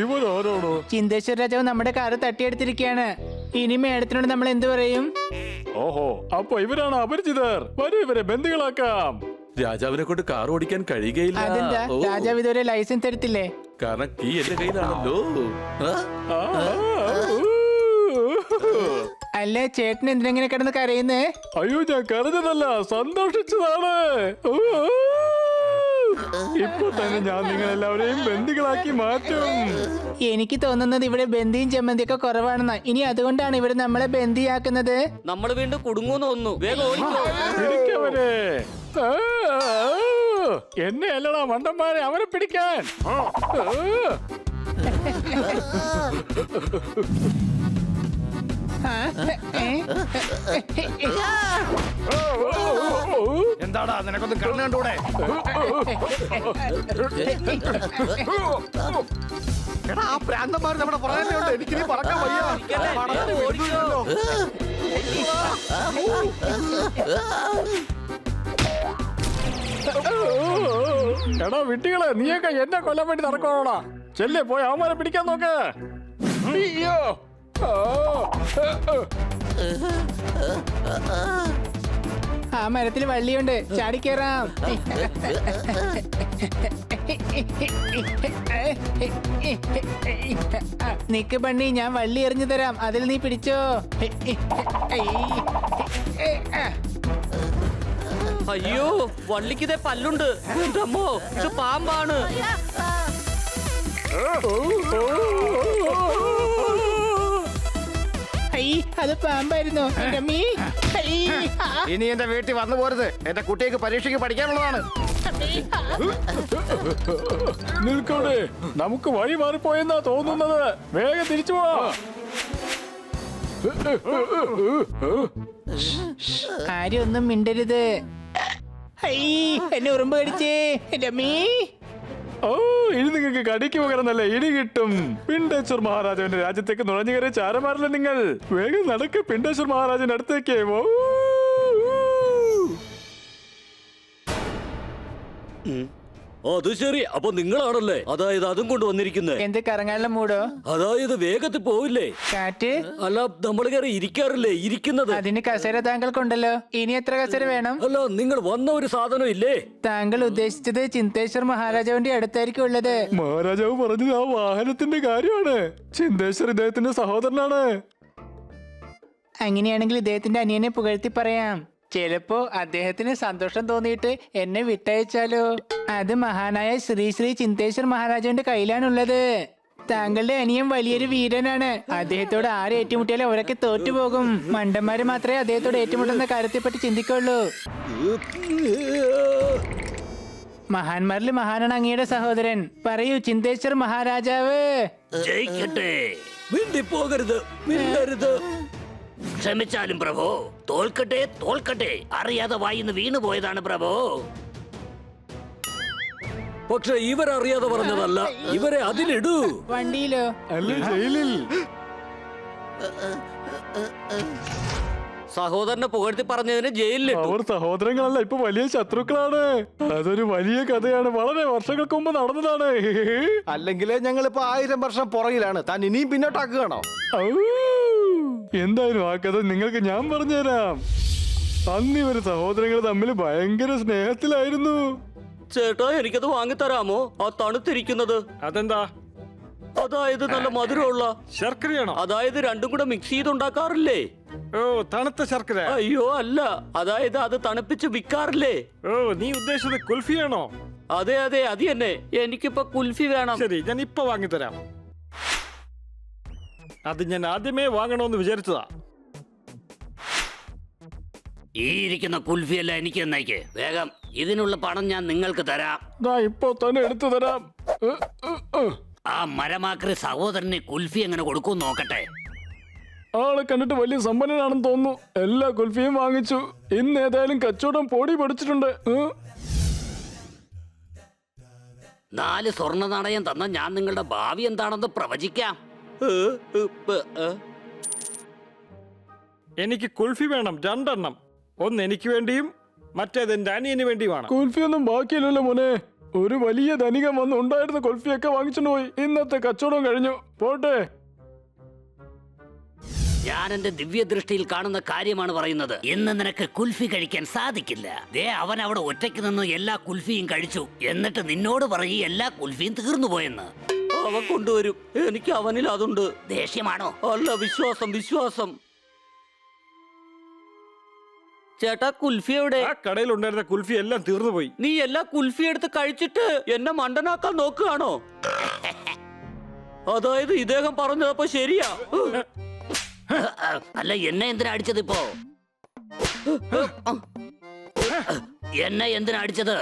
ഇവരാരാണോ? ചിന്തേശ്വര രാജാവ് നമ്മുടെ കാറ് തട്ടിയെടുത്തിരിക്കുകയാണ്. ഇനി മേഡത്തിനോട് നമ്മൾ എന്ത് പറയും? ഓഹോ, അപ്പൊ ഇവരാണ് അപരിചിതർ. വരൂ, ഇവരെ ബന്ദികളാക്കാം. രാജാവിനെ കൊണ്ട് കാർ ഓടിക്കാൻ കഴിയുകയില്ല. അതെന്താ? ഓ, രാജാവ് ഇതുവരെ ലൈസൻസ് എടുത്തില്ലേ? കാരണം കീ എന്റെ കയ്യിലാണല്ലോ. ആ? അല്ല, ചേട്ടൻ എന്തിനെങ്ങനെ കിടന്ന് കരയുന്നേ? അയ്യോ, ഞാൻ കരഞ്ഞതല്ല, സന്തോഷിച്ചതാണ്. ഇപ്പൊ തന്നെ ഞാൻ നിങ്ങളെല്ലാവരെയും ബന്ദികളാക്കി മാറ്റും. എനിക്ക് തോന്നുന്നത് ഇവിടെ ബന്ദിയും ചെമ്മന്തിയൊക്കെ കുറവാണെന്നാ. ഇനി അതുകൊണ്ടാണ് ഇവര് നമ്മളെ ബന്ദിയാക്കുന്നത്. നമ്മൾ വീണ്ടും കുടുങ്ങൂന്ന് തോന്നുന്നു. വേഗം ഓടിക്കോ. പിടിക്കവരെ. എന്നെ അല്ലടാ മണ്ടന്മാരെ, അവരെ പിടിക്കാൻ. ആ, ഏ? എന്താടാ, നിനക്കൊന്നും കണ്ണു കണ്ടൂടെ? എടാ, ആ പ്രാന്തന്മാർ നമ്മുടെ പുറകെ ഉണ്ട്. എനിക്കിനി പറക്കാൻ വയ്യ. വേഗം ഓടിക്കോ. എടാ വിട്ടികളെ, നീയൊക്കെ എന്നെ കൊല്ലാൻ വേണ്ടി നടക്കണോടാ. ചെല്ലേ, പോയി അവന്മാരെ പിടിക്കാൻ നോക്ക്. അയ്യോ. ആ മരത്തിൽ വള്ളിയുണ്ട്, ചാടിക്കേറാം. നിക്ക് ബണ്ണി, ഞാൻ വള്ളി എറിഞ്ഞു തരാം, അതിൽ നീ പിടിച്ചോ. അയ്യോ, വള്ളിക്കിതേ പല്ലുണ്ട്. എന്റെ അമ്മോ, ഇത് പാമ്പാണ്. അത് പാമ്പായിരുന്നു. എൻ്റെ അമ്മീ. ഇനി എന്റെ വീട്ടിൽ വന്നു പോരുത്. എന്റെ കുട്ടിക്ക് പരീക്ഷയ്ക്ക് പഠിക്കാനുള്ളതാണ്. നിൽക്കോടെ, നമുക്ക് വഴി മാറിപ്പോയെന്നാ തോന്നുന്നത്. വേഗം തിരിച്ചു പോവാ. ആരും ഒന്നും മിണ്ടരുത്. എന്നെ ഉറുമ്പ് കടിച്ചേ. എൻ്റെ അമ്മീ. ഓ, ഇനി നിങ്ങൾക്ക് കടിക്ക് പകരം നല്ല ഇടി കിട്ടും. പിണ്ടേശ്വർ മഹാരാജാവിന്റെ രാജ്യത്തേക്ക് നുഴഞ്ഞു കയറിയ ചാരന്മാരല്ലേ നിങ്ങൾ. വേഗം നടക്ക് പിണ്ടേശ്വർ മഹാരാജന്റെ അടുത്തേക്ക്. ഓ, അത് ശരി, അപ്പൊ നിങ്ങളാണല്ലേ? അതായത് അതും കൊണ്ട് വന്നിരിക്കുന്നത്. എന്ത് കറങ്ങാനുള്ള മൂടോ? അതായത് വേഗത്തിൽ പോവില്ലേ? കാറ്റ്. അല്ല, നമ്മൾ കയറി ഇരിക്കാറില്ലേ? ഇരിക്കുന്നത്. അതിന് കസേര താങ്കൾക്കുണ്ടല്ലോ. ഇനി എത്ര കസേര വേണം? അല്ല, നിങ്ങൾ വന്ന ഒരു സാധനം ഇല്ലേ? താങ്കൾ ഉദ്ദേശിച്ചത് ചിന്തേശ്വർ മഹാരാജാവിന്റെ അടുത്തായിരിക്കും ഉള്ളത്. മഹാരാജാവ് പറഞ്ഞത് ആ വാഹനത്തിന്റെ കാര്യമാണ്. ചിന്തേശ്വർ ഇദ്ദേഹത്തിന്റെ സഹോദരനാണ്. അങ്ങനെയാണെങ്കിൽ ഇദ്ദേഹത്തിന്റെ അനിയനെ പുകഴ്ത്തി പറയാം. ചിലപ്പോ അദ്ദേഹത്തിന് സന്തോഷം തോന്നിയിട്ട് എന്നെ വിട്ടയച്ചാലോ? അത് മഹാനായ ശ്രീ ശ്രീ ചിന്തേശ്വർ മഹാരാജാവിന്റെ കയ്യിലാണുള്ളത്. താങ്കളുടെ അനിയൻ വലിയൊരു വീരനാണ്. അദ്ദേഹത്തോട് ആര് ഏറ്റുമുട്ടിയാലും അവരൊക്കെ തോറ്റുപോകും. മണ്ടന്മാര് മാത്രമേ അദ്ദേഹത്തോട് ഏറ്റുമുട്ടുന്ന കാര്യത്തെപ്പറ്റി ചിന്തിക്കുള്ളൂ. മഹാന്മാരിൽ മഹാനാണ് അങ്ങയുടെ സഹോദരൻ. പറയൂ ചിന്തേശ്വർ മഹാരാജാവ്. ജയിക്കട്ടെ. മിണ്ടി പോകരുത്, മിണ്ടരുത്. ക്ഷമിച്ചാലും പ്രഭു. തോൽക്കട്ടെ, തോൽക്കട്ടെ. അറിയാതെ വായിന്ന് വീണു പോയതാണ് പ്രഭു. പക്ഷെ ഇവരറിയാതെ പറഞ്ഞതല്ല. ഇവരെ അതിലിടൂ. വണ്ടിയിലോ? അല്ലേ, ജയിലിൽ. സഹോദരനെ പുകഴ്ത്തി പറഞ്ഞതിന് ജയിലിലിട്ടു. അവർ സഹോദരങ്ങളല്ല, ഇപ്പൊ വലിയ ശത്രുക്കളാണ്. അതൊരു വലിയ കഥയാണ്. വളരെ വർഷങ്ങൾക്ക് മുമ്പ് നടന്നതാണ്. അല്ലെങ്കിലേ ഞങ്ങളിപ്പോ 1000 വർഷം പുറകിലാണ്. താൻ ഇനിയും പിന്നോട്ടാക്കുകയാണോ? ഔ! എന്തായാലും ആ കഥ നിങ്ങൾക്ക് ഞാൻ പറഞ്ഞുതരാം. അന്ന് ഇവര് സഹോദരങ്ങൾ തമ്മിൽ ഭയങ്കര സ്നേഹത്തിലായിരുന്നു. ചേട്ടാ, എനിക്കത് വാങ്ങിത്തരാമോ? ആ തണുത്തിരിക്കുന്നത്. അതെന്താ? അതായത് നല്ല മധുരമുള്ള ശർക്കരയാണോ? അതായത് രണ്ടും കൂടെ മിക്സ് ചെയ്തുണ്ടാക്കാറില്ലേ? ഓ, തണുത്ത ശർക്കര. അയ്യോ അല്ല, അതായത് അത് തണുപ്പിച്ച് വിൽക്കാറില്ലേ? ഓ, നീ ഉദ്ദേശിച്ചത് കുൽഫിയാണോ? അതെ അതെ, അത് തന്നെ. എനിക്കിപ്പോ കുൽഫി വേണം. ശരി, ഞാൻ ഇപ്പൊ വാങ്ങിത്തരാം. അത് ഞാൻ ആദ്യമേ വാങ്ങണമെന്ന് വിചാരിച്ചതാ. ഈ ഇരിക്കുന്ന കുൽഫിയല്ല എനിക്ക് എന്നേക്ക് വേഗം ഇതിനുള്ള പണം ഞാൻ നിങ്ങൾക്ക് തരാം. ദാ ഇപ്പൊ തന്നെ എടുത്തു തരാം. ആ മരമാക്രി സഹോദരന് കുൽഫി എങ്ങനെ കൊടുക്കും നോക്കട്ടെ. ആളെ കണ്ടിട്ട് വലിയ സമ്പന്നനാണെന്ന് തോന്നുന്നു. എല്ലാ കുൽഫിയും വാങ്ങിച്ചു. ഇന്ന് ഏതായാലും കച്ചവടം പൊടി പഠിച്ചിട്ടുണ്ട്. 4 സ്വർണ്ണ നാണയം തന്ന ഞാൻ നിങ്ങളുടെ ഭാവി എന്താണെന്ന് പ്രവചിക്കാം. എനിക്ക് കുൽഫി വേണം 2 എണ്ണം. ഒന്ന് എനിക്ക് വേണ്ടിയും മറ്റേത് എന്റെ അനിയന് വേണ്ടിയുമാണ്. കുൽഫിയൊന്നും ബാക്കിയില്ലല്ലോ മോനെ. ഒരു വലിയ ധനികൻ വന്ന് ഉണ്ടായിരുന്ന കുൽഫിയൊക്കെ വാങ്ങിച്ചോണ്ട് പോയി. ഇന്നത്തെ കച്ചവടം കഴിഞ്ഞു. പോട്ടെ. ഞാൻ എന്റെ ദിവ്യദൃഷ്ടിയിൽ കാണുന്ന കാര്യമാണ് പറയുന്നത്. ഇന്ന് നിനക്ക് കുൽഫി കഴിക്കാൻ സാധിക്കില്ല. ദേ അവൻ അവിടെ ഒറ്റയ്ക്ക് നിന്ന് എല്ലാ കുൽഫിയും കഴിച്ചു. എന്നിട്ട് നിന്നോട് പറയും എല്ലാ കുൽഫിയും തീർന്നു പോയെന്ന്. അവൻ കൊണ്ടുവരും. എനിക്ക് അവനിൽ അതുണ്ട്. ദേഷ്യമാണോ? അല്ല, വിശ്വാസം വിശ്വാസം. ചേട്ടാ, കുൽഫി എവിടെ? ആ കടയിൽ ഉണ്ടായിരുന്ന കുൽഫി എല്ലാം തീർന്നു പോയി. നീ എല്ലാ കുൽഫി എടുത്ത് കഴിച്ചിട്ട് എന്നെ മണ്ടനാക്കാൻ നോക്കുകയാണോ? അതായത് ഇദ്ദേഹം പറഞ്ഞതപ്പോ ശരിയാ? അല്ല, എന്നെ എന്തിനാ അടിച്ചത് ഇപ്പോ? എന്നെ എന്തിനാ അടിച്ചത്?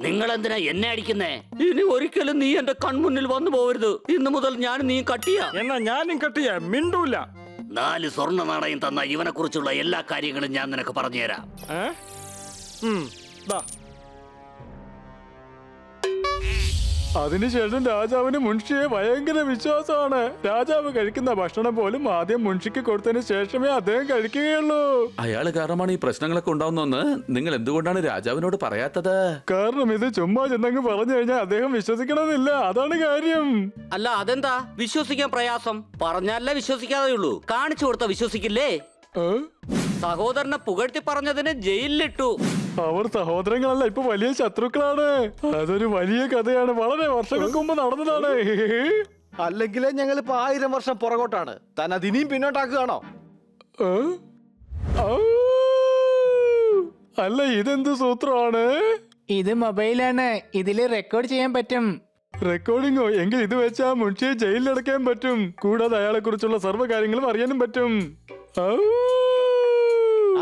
നിങ്ങൾ എന്തിനാ എന്നെ അടിക്കുന്നേ? ഇനി ഒരിക്കലും നീ എന്റെ കൺമുന്നിൽ വന്നു പോകരുത്. ഇന്നു മുതൽ ഞാൻ നീ കട്ടിയാ. എന്നാ ഞാനും കട്ടിയ മിണ്ടൂല. 4 സ്വർണ്ണ നാണയം തന്ന ഇവനെ കുറിച്ചുള്ള എല്ലാ കാര്യങ്ങളും ഞാൻ നിനക്ക് പറഞ്ഞുതരാം. ദാ അതിനുശേഷം രാജാവിന് മുൻഷിയെ ഭയങ്കര വിശ്വാസമാണ്. രാജാവ് കഴിക്കുന്ന ഭക്ഷണം പോലും ആദ്യം മുൻഷിക്ക് കൊടുത്തതിന് ശേഷമേ അദ്ദേഹം കഴിക്കുകയുള്ളൂ. അയാള് കാരണമാണ് ഈ പ്രശ്നങ്ങളൊക്കെ ഉണ്ടാവുന്നെന്ന് നിങ്ങൾ എന്തുകൊണ്ടാണ് രാജാവിനോട് പറയാത്തത്? കാരണം ഇത് ചുമ്മാ ചെന്നങ്ങ് പറഞ്ഞു കഴിഞ്ഞാൽ അദ്ദേഹം വിശ്വസിക്കണമെന്നില്ല. അതാണ് കാര്യം. അല്ല, അതെന്താ വിശ്വസിക്കാൻ പ്രയാസം? പറഞ്ഞാലേ വിശ്വസിക്കാതെയുള്ളൂ. കാണിച്ചു കൊടുത്ത വിശ്വസിക്കില്ലേ? സഹോദരനെ പുകഴ്ത്തി പറഞ്ഞതിന് ജയിലിലിട്ടു. അവർ സഹോദരങ്ങളല്ല, ഇപ്പൊ വലിയ ശത്രുക്കളാണ്. അതൊരു വലിയ കഥയാണ്. വളരെ വർഷങ്ങൾക്ക് മുമ്പ് നടന്നതാണ്. അല്ലെങ്കിലേ ഞങ്ങൾ ഇപ്പൊ 1000 വർഷം പുറകോട്ടാണ്. താൻ അത് ഇനിയും പിന്നോട്ടാക്കുകയാണോ? അല്ല, ഇതെന്ത് സൂത്രമാണ്? ഇത് മൊബൈലാണ്. ഇതില് റെക്കോർഡ് ചെയ്യാൻ പറ്റും. റെക്കോർഡിങ്ങോ? എങ്കിൽ ഇത് വെച്ചാ മുൻഷിയെ ജയിലിലടക്കാൻ പറ്റും. കൂടാതെ അയാളെ കുറിച്ചുള്ള സർവ്വ കാര്യങ്ങളും അറിയാനും പറ്റും.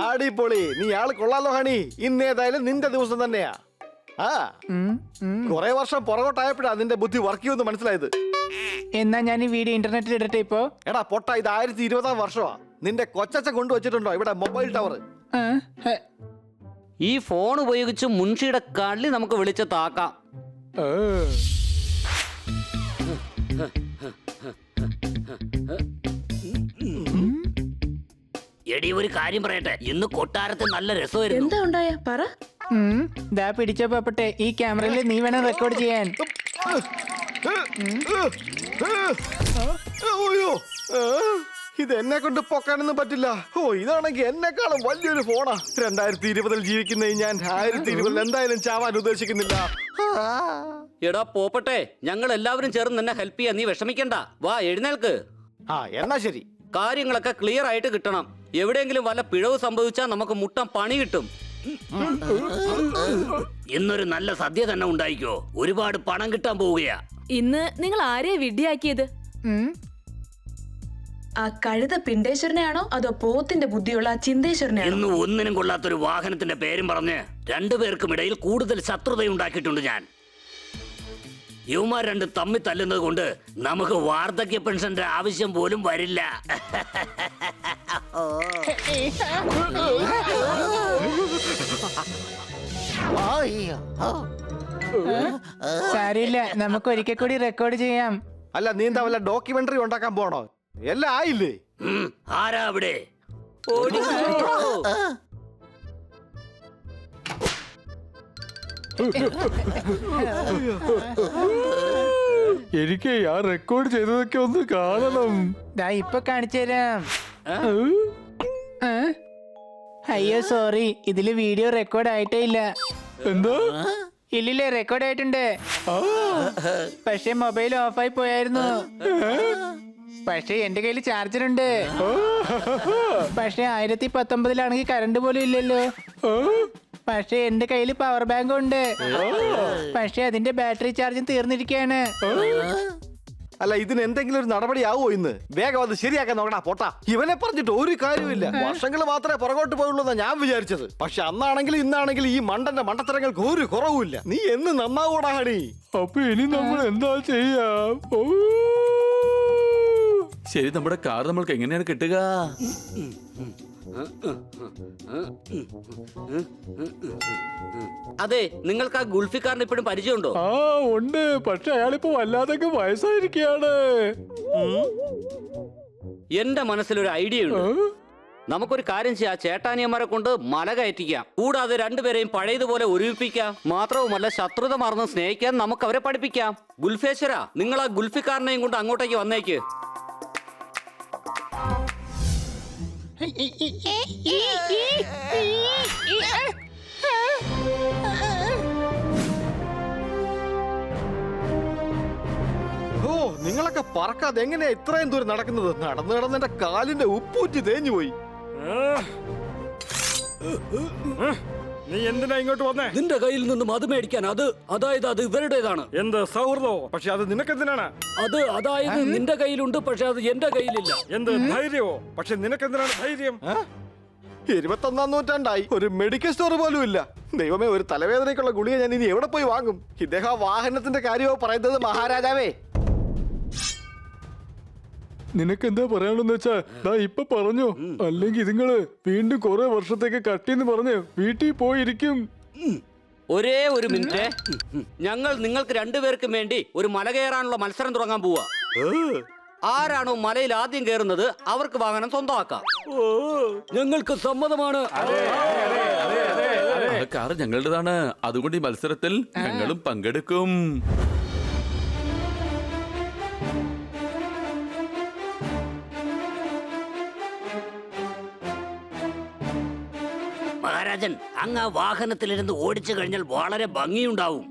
അടിപൊളി. നീ ആള് കൊള്ളാലോ ഹണി. ഇന്നേതായാലും നിന്റെ ദിവസം തന്നെയാ. കുറെ വർഷം പുറകോട്ടായപ്പോഴാ നിന്റെ ബുദ്ധി വർക്ക് ചെയ്യുമെന്ന് മനസ്സിലായത്. എന്നാ ഞാൻ ഈ വീഡിയോ ഇന്റർനെറ്റിൽ ഇടട്ടെ ഇപ്പോ. എടാ പൊട്ട, ഇത് 1020-ാം വർഷമാ. നിന്റെ കൊച്ചച്ഛൻ കൊണ്ടുവച്ചിട്ടുണ്ടോ ഇവിടെ മൊബൈൽ ടവർ? ഈ ഫോൺ ഉപയോഗിച്ച് മുൻഷിയുടെ കള്ളി നമുക്ക് വിളിച്ച് താക്കാം. എടി, ഒരു കാര്യം പറയട്ടെ. ഇന്ന് കൊട്ടാരത്തിൽ നല്ല രസമായിരുന്നു. എന്താ ഉണ്ടായ പറ. ദാ പിടിച്ചോ പോപ്പട്ടെ. ഈ ക്യാമറയിൽ നീ വേണം റെക്കോർഡ് ചെയ്യാൻ. അയ്യോ, ഇത് എന്നെ കൊണ്ട് പൊക്കാനൊന്നും പറ്റില്ല. ഇതാണെങ്കിൽ എന്നെക്കാളും വലിയൊരു ഫോണാ. 2020-ൽ ജീവിക്കുന്ന ഞാൻ 1020-ൽ എന്തായാലും ചാവാൻ ഉദ്ദേശിക്കുന്നില്ല. എടാ പോപ്പട്ടെ, ഞങ്ങൾ എല്ലാവരും ചേർന്ന് നിന്നെ ഹെൽപ്പ് ചെയ്യാൻ. നീ വിഷമിക്കണ്ട. വാ, എഴുന്നേൽക്ക്. എന്നാ ശരി. കാര്യങ്ങളൊക്കെ ക്ലിയർ ആയിട്ട് കിട്ടണം. എവിടെയെങ്കിലും വല്ല പിഴവ് സംഭവിച്ചാൽ നമുക്ക് മുട്ടം പണി കിട്ടും. ഇന്നൊരു നല്ല സദ്യ തന്നെ ഉണ്ടായിക്കോ. ഒരുപാട് പണം കിട്ടാൻ പോവുകയാ. ഇന്ന് നിങ്ങൾ ആരെയാ വിഡ്ഢിയാക്കിയത്? ആ കഴുത പിണ്ടേശ്വരനെയാണോ അതോ പോത്തിന്റെ ബുദ്ധിയുള്ള ചിന്തേശ്വരനെയാണോ? ഇന്ന് ഒന്നിനും കൊള്ളാത്തൊരു വാഹനത്തിന്റെ പേരും പറഞ്ഞ് 2 പേർക്കും ഇടയിൽ കൂടുതൽ ശത്രുതയുണ്ടാക്കിയിട്ടുണ്ട് ഞാൻ. ഇവന്മാർ 2 തമ്മിൽ തല്ലുന്നത് കൊണ്ട് നമുക്ക് വാർദ്ധക്യ പെൻഷന്റെ ആവശ്യം പോലും വരില്ല. സാരില്ല, നമുക്ക് ഒരിക്കൽ കൂടി റെക്കോർഡ് ചെയ്യാം. അല്ല, നീ എന്താ വല്ല ഡോക്യുമെന്ററി ഉണ്ടാക്കാൻ പോണോ? എല്ലാം ആയില്ലേ? ആരാ അവിടെ? എനിക്ക് ആ റെക്കോർഡ് ചെയ്തതൊക്കെ ഒന്ന് കാണണം. ദാ ഇപ്പൊ കാണിച്ചു തരാം. അയ്യോ സോറി, ഇതില് വീഡിയോ റെക്കോർഡ് ആയിട്ടേ ഇല്ല. എന്താ? ഇല്ലില്ലേ, റെക്കോർഡ് ആയിട്ടുണ്ട്. പക്ഷെ മൊബൈൽ ഓഫായി പോയായിരുന്നു. പക്ഷെ എന്റെ കയ്യിൽ ചാർജർ ഉണ്ട്. പക്ഷെ 1019-ലാണെങ്കിൽ കറണ്ട് പോലും ഇല്ലല്ലോ. പക്ഷെ എന്റെ കയ്യിൽ പവർ ബാങ്ക് ഉണ്ട്. പക്ഷെ അതിന്റെ ബാറ്ററി ചാർജും തീർന്നിരിക്കുകയാണ്. അല്ല ഇതിന് എന്തെങ്കിലും ഒരു നടപടിയാവോ ഇന്ന്? വേഗം അത് ശരിയാക്കാൻ നോക്കടാ പോട്ടാ. ഇവനെ പറഞ്ഞിട്ട് ഒരു കാര്യമില്ല. വർഷങ്ങൾ മാത്രമേ പുറകോട്ട് പോയുള്ളൂ എന്നാ ഞാൻ വിചാരിച്ചത്. പക്ഷെ അന്നാണെങ്കിലും ഇന്നാണെങ്കിലും ഈ മണ്ടന്റെ മണ്ടത്തരങ്ങൾക്ക് ഒരു കുറവുമില്ല. നീ എന്ന് നന്നാവൂടാ ഹണി. അപ്പൊ ഇനി നമ്മൾ എന്താ ചെയ്യാം? ഓ, ശരി, നമ്മുടെ കാർ നമ്മൾക്ക് എങ്ങനെയാണ് കിട്ടുക? അതെ, നിങ്ങൾക്ക് ആ ഗുൾഫിക്കാരൻ ഇപ്പോഴും പരിചയമുണ്ടോ? ആ ഉണ്ട്. പക്ഷെ അയാളിപ്പോ വല്ലാതൊക്കെ വയസ്സായിരിക്കുകയാണ്. എന്റെ മനസ്സിലൊരു ഐഡിയ ഉണ്ട്. നമുക്കൊരു കാര്യം ചെയ്യാം, ചേട്ടാനിയന്മാരെ കൊണ്ട് മല കയറ്റിക്കാം. കൂടാതെ രണ്ടുപേരെയും പഴയതുപോലെ ഒരുമിപ്പിക്കാം. മാത്രവുമല്ല, ശത്രുത മറന്ന് സ്നേഹിക്കാൻ നമുക്ക് അവരെ പഠിപ്പിക്കാം. ഗുൽഫേശ്വര, നിങ്ങൾ ആ ഗുൽഫിക്കാരനെയും കൊണ്ട് അങ്ങോട്ടേക്ക് വന്നേക്ക്. ഓ, നിങ്ങളൊക്കെ പറക്കാതെ എങ്ങനെയാ ഇത്രയും ദൂരം നടക്കുന്നത്? നടന്നു നടന്ന് എന്റെ കാലിന്റെ ഉപ്പൂറ്റി തേഞ്ഞു പോയി. നീ എന്തിനാ ഇങ്ങോട്ട് വന്നേ? നിന്റെ കയ്യിൽ നിന്നും അത് മേടിക്കാൻ. അതായത് അത് ഇവരുടേതാണ്. എന്ത് സൗഹൃദോ? പക്ഷെ അത് നിനക്കെന്തിനാണ്? അതായത് നിന്റെ കയ്യിലുണ്ട്, പക്ഷെ അത് എന്റെ കയ്യിലില്ല. എന്ത് ധൈര്യമോ? പക്ഷെ നിനക്കെന്തിനാണ് ധൈര്യം? 21-ാം നൂറ്റാണ്ടായി, ഒരു മെഡിക്കൽ സ്റ്റോർ പോലും ഇല്ല. ദൈവമേ, ഒരു തലവേദനയ്ക്കുള്ള ഗുളിക ഞാൻ ഇനി എവിടെ പോയി വാങ്ങും? ഇദ്ദേഹം വാഹനത്തിന്റെ കാര്യമോ പറയുന്നത് മഹാരാജാവേ? നിനക്കെന്താ പറയാനുള്ളെന്ന് വെച്ചാ ദാ ഇപ്പൊ പറഞ്ഞോ. അല്ലെങ്കിൽ ഇതുങ്ങള് വീണ്ടും കുറെ വർഷത്തേക്ക് കട്ടിന്ന് പറഞ്ഞ് വീട്ടിൽ പോയിരിക്കും. ഒരേ ഒരു മിനിറ്റ്. ഞങ്ങൾ നിങ്ങൾക്ക് രണ്ടുപേർക്കും വേണ്ടി ഒരു മല കയറാനുള്ള മത്സരം തുടങ്ങാൻ പോവാ. ആരാണോ മലയിൽ ആദ്യം കയറുന്നത് അവർക്ക് വാഹനം സ്വന്തമാക്കാം. ഞങ്ങൾക്ക് സമ്മതമാണ്. ആ കാർ ഞങ്ങളുടേതാണ്. അതുകൊണ്ട് ഈ മത്സരത്തിൽ ഞങ്ങളും പങ്കെടുക്കും. മഹാരാജൻ, അങ്ങ് ആ വാഹനത്തിലിരുന്ന് ഓടിച്ചു കഴിഞ്ഞാൽ വളരെ ഭംഗിയുണ്ടാവും.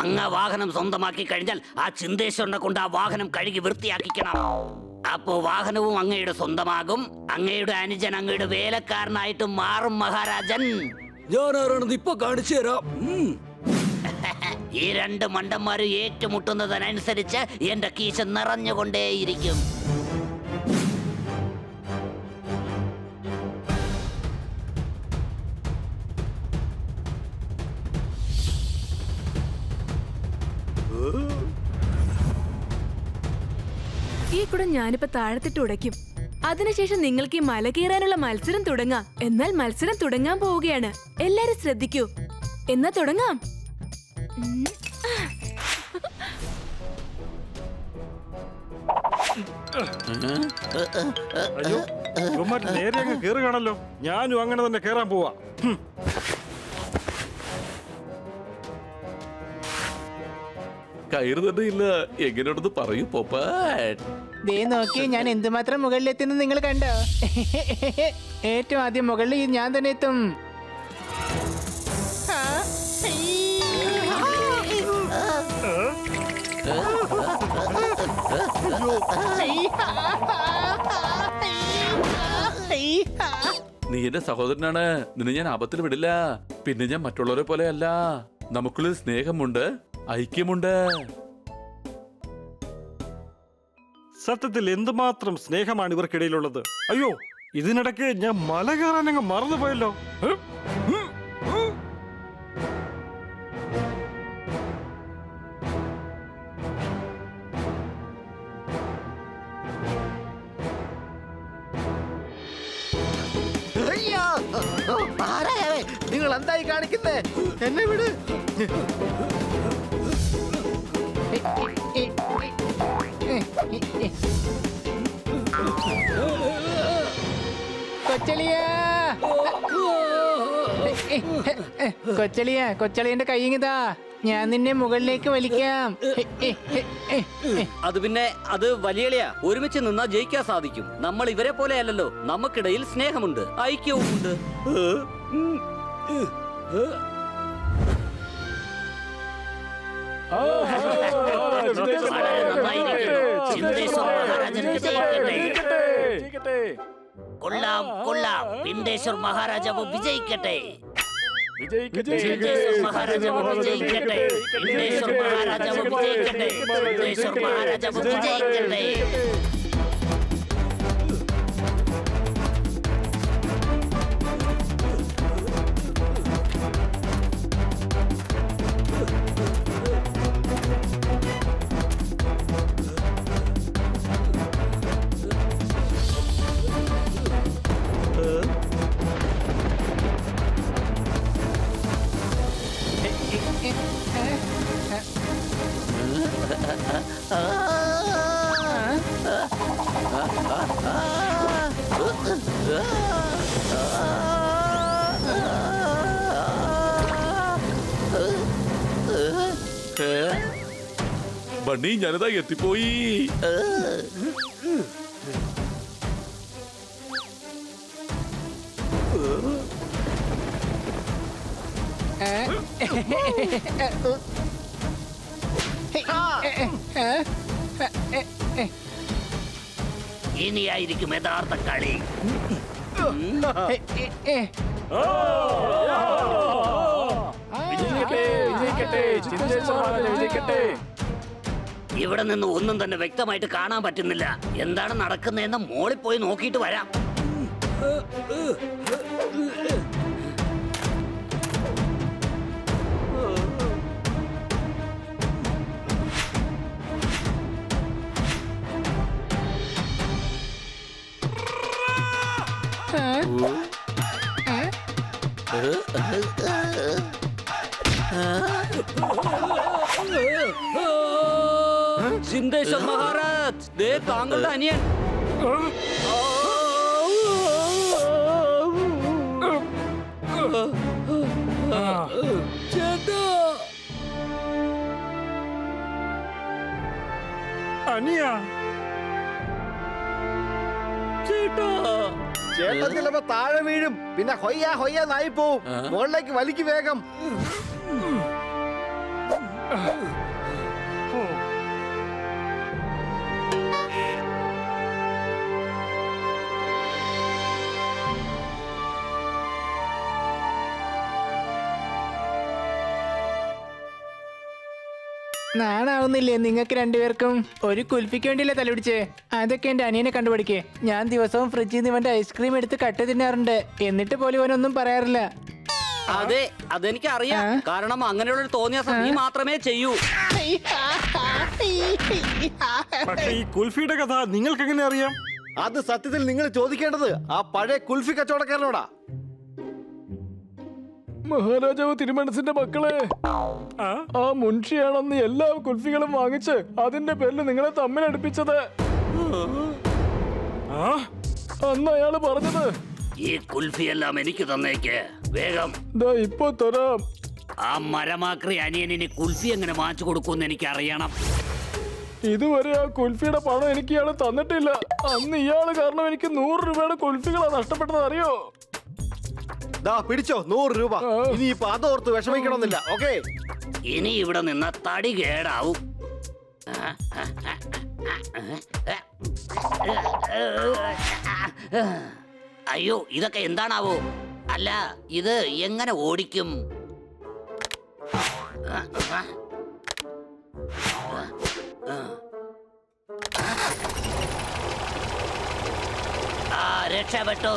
അങ്ങ് ആ വാഹനം സ്വന്തമാക്കി കഴിഞ്ഞാൽ ആ ചിന്തേശ്വരനെ കൊണ്ട് ആ വാഹനം കഴുകി വൃത്തിയാക്കിക്കണം. അപ്പോ വാഹനവും അങ്ങയുടെ സ്വന്തമാകും. അങ്ങയുടെ അനുജൻ അങ്ങയുടെ വേലക്കാരനായിട്ട് മാറും മഹാരാജൻ. ഞാനാണെന്ന് ഇപ്പൊ കാണിച്ചു തരാം. ഈ രണ്ട് മണ്ടന്മാരും ഏറ്റുമുട്ടുന്നതിനനുസരിച്ച് എന്റെ കീശ നിറഞ്ഞുകൊണ്ടേയിരിക്കും. ഈ കൂടെ ഞാനിപ്പോ താഴത്തിട്ട് ഉടയ്ക്കും. അതിനുശേഷം നിങ്ങൾക്ക് ഈ മല കയറാനുള്ള മത്സരം തുടങ്ങാം. എന്നാൽ മത്സരം തുടങ്ങാൻ പോവുകയാണ്. എല്ലാരും ശ്രദ്ധിക്കൂ. എന്നാ തുടങ്ങാം. അയ്യോ, ഇവന്മാര് നേരെ അങ്ങ് കേറുകയാണല്ലോ. ഞാനും അങ്ങനെ തന്നെ കേറാൻ പോവാ. കയറ് തന്നെ ഇല്ല. എങ്ങനെയുണ്ടെന്ന് പറയൂ പോപ്പാൻ. ദേ നോക്കി, ഞാൻ എന്തുമാത്രം മുകളിലെത്തുന്നു നിങ്ങൾ കണ്ടോ? ഏറ്റവും ആദ്യം മുകളിൽ ഞാൻ തന്നെ എത്തും. നീ എന്റെ സഹോദരനാണ്. നിന്നെ ഞാൻ ആപത്തിൽ വിടില്ല. പിന്നെ ഞാൻ മറ്റുള്ളവരെ പോലെ അല്ല. നമുക്കുള്ളിൽ സ്നേഹമുണ്ട്, ഐക്യമുണ്ട്. സത്യത്തിൽ എന്തുമാത്രം സ്നേഹമാണ് ഇവർക്കിടയിലുള്ളത്. അയ്യോ, ഇതിനിടയ്ക്ക് ഞാൻ മല കയറാൻ അങ്ങ് മറന്നുപോയല്ലോ. അയ്യോ, മഹാരാജാവേ, നിങ്ങൾ എന്തായി കാണിക്കുന്നേ? എന്നെ വിട്. കൊച്ചളിയന്റെ കൈയിങ്ങിതാ. ഞാൻ നിന്നെ മുകളിലേക്ക് വലിക്കാം. അത് പിന്നെ അത് വലിയളിയാ. ഒരുമിച്ച് നിന്നാ ജയിക്കാൻ സാധിക്കും. നമ്മൾ ഇവരെ പോലെ അല്ലല്ലോ. നമുക്കിടയിൽ സ്നേഹമുണ്ട്, ഐക്യവും ഉണ്ട്. കൊള്ളാം കൊള്ളാം. പിണ്ടേശ്വർ മഹാരാജാവ് വിജയിക്കട്ടെ. വിജയിക്കട്ടെ മഹാരാജാവ് വിജയിക്കട്ടെ. വിഘ്നേശ്വർ മഹാരാജാവ് വിജയിക്കട്ടെ. വിഘ്നേശ്വർ മഹാരാജാവ് വിജയിക്കട്ടെ. ബണ്ണി ഞാനിതാ എത്തിപ്പോയി. ഇനിയായിരിക്കും യഥാർത്ഥ കളി. വിജയിക്കട്ടെ ചിന്തേശ്വർ മഹാരാജ വിജയിക്കട്ടെ. ഇവിടെ നിന്ന് ഒന്നും തന്നെ വ്യക്തമായിട്ട് കാണാൻ പറ്റുന്നില്ല. എന്താണ് നടക്കുന്നതെന്ന് മോളിൽ പോയി നോക്കിയിട്ട് വരാം. ചിന്തേശ്വർ മഹാരാജ്, ദേ താങ്കളുടെ അനിയൻ. അനിയ ചേട്ടൻ ചിലപ്പോ താഴെ വീഴും, പിന്നെ ഹൊയ്യ ഹൊയ്യ നായി പോവും. മുകളിലേക്ക് വലിക്ക് വേഗം. നാണാവുന്നില്ലേ നിങ്ങൾക്ക് രണ്ടുപേർക്കും? ഒരു കുൽപ്പിക്ക് വേണ്ടിയല്ലേ തലപിടിച്ചേ? അതൊക്കെ എന്റെ അനിയനെ കണ്ടുപിടിക്കേ. ഞാൻ ദിവസവും ഫ്രിഡ്ജിൽ നിന്ന് ഇവന്റെ ഐസ്ക്രീം എടുത്ത് കട്ട് തിന്നാറുണ്ട്, എന്നിട്ട് പോലും ഇവനൊന്നും പറയാറില്ല. അതെ, അതെനിക്ക് അറിയാം. കാരണം അങ്ങനെയുള്ള തോന്നിയാസം നീ മാത്രമേ ചെയ്യൂ. പക്ഷെ ഈ കുൽഫിയുടെ കഥ നിങ്ങൾക്ക് എങ്ങനെ അറിയാം? അത് സത്യത്തിൽ നിങ്ങൾ ചോദിക്കേണ്ടത് ആ പഴയ കുൽഫി കച്ചവടക്കാരനോടാ. മഹാരാജാവ് തിരുമനസിന്റെ മക്കളെ, ആ മുൻഷിയാണെന്ന് എല്ലാ കുൽഫികളും വാങ്ങിച്ച് അതിന്റെ പേരിൽ നിങ്ങളെ തമ്മിലടുപ്പിച്ചത്. അന്ന് അയാള് പറഞ്ഞത്, ഈ കുൽഫി എല്ലാം എനിക്ക് തന്നേക്ക് വേഗം. ദാ ഇപ്പൊ തരാം. ആ മരമാക്രി അനിയനിന് കുൽഫി എങ്ങനെ വാങ്ങിച്ചു കൊടുക്കുമെന്ന് എനിക്ക് അറിയണം. ഇതുവരെ ആ കുൽഫിയുടെ പണം എനിക്ക് ഇയാള് തന്നിട്ടില്ല. അന്ന് ഇയാള് കാരണം എനിക്ക് 100 രൂപയുടെ കുൽഫികളാ നഷ്ടപ്പെട്ടത്, അറിയോ? ദാ പിടിച്ചോ 100 രൂപ. ഇനിയിപ്പോ അതോർത്ത് വിഷമിക്കണമെന്നില്ല. ഓക്കെ, ഇനി ഇവിടെ നിന്ന തടി കേടാവും. അയ്യോ, ഇതൊക്കെ എന്താണാവോ? അല്ല, ഇത് എങ്ങനെ ഓടിക്കും? ആ, രക്ഷപ്പെട്ടു.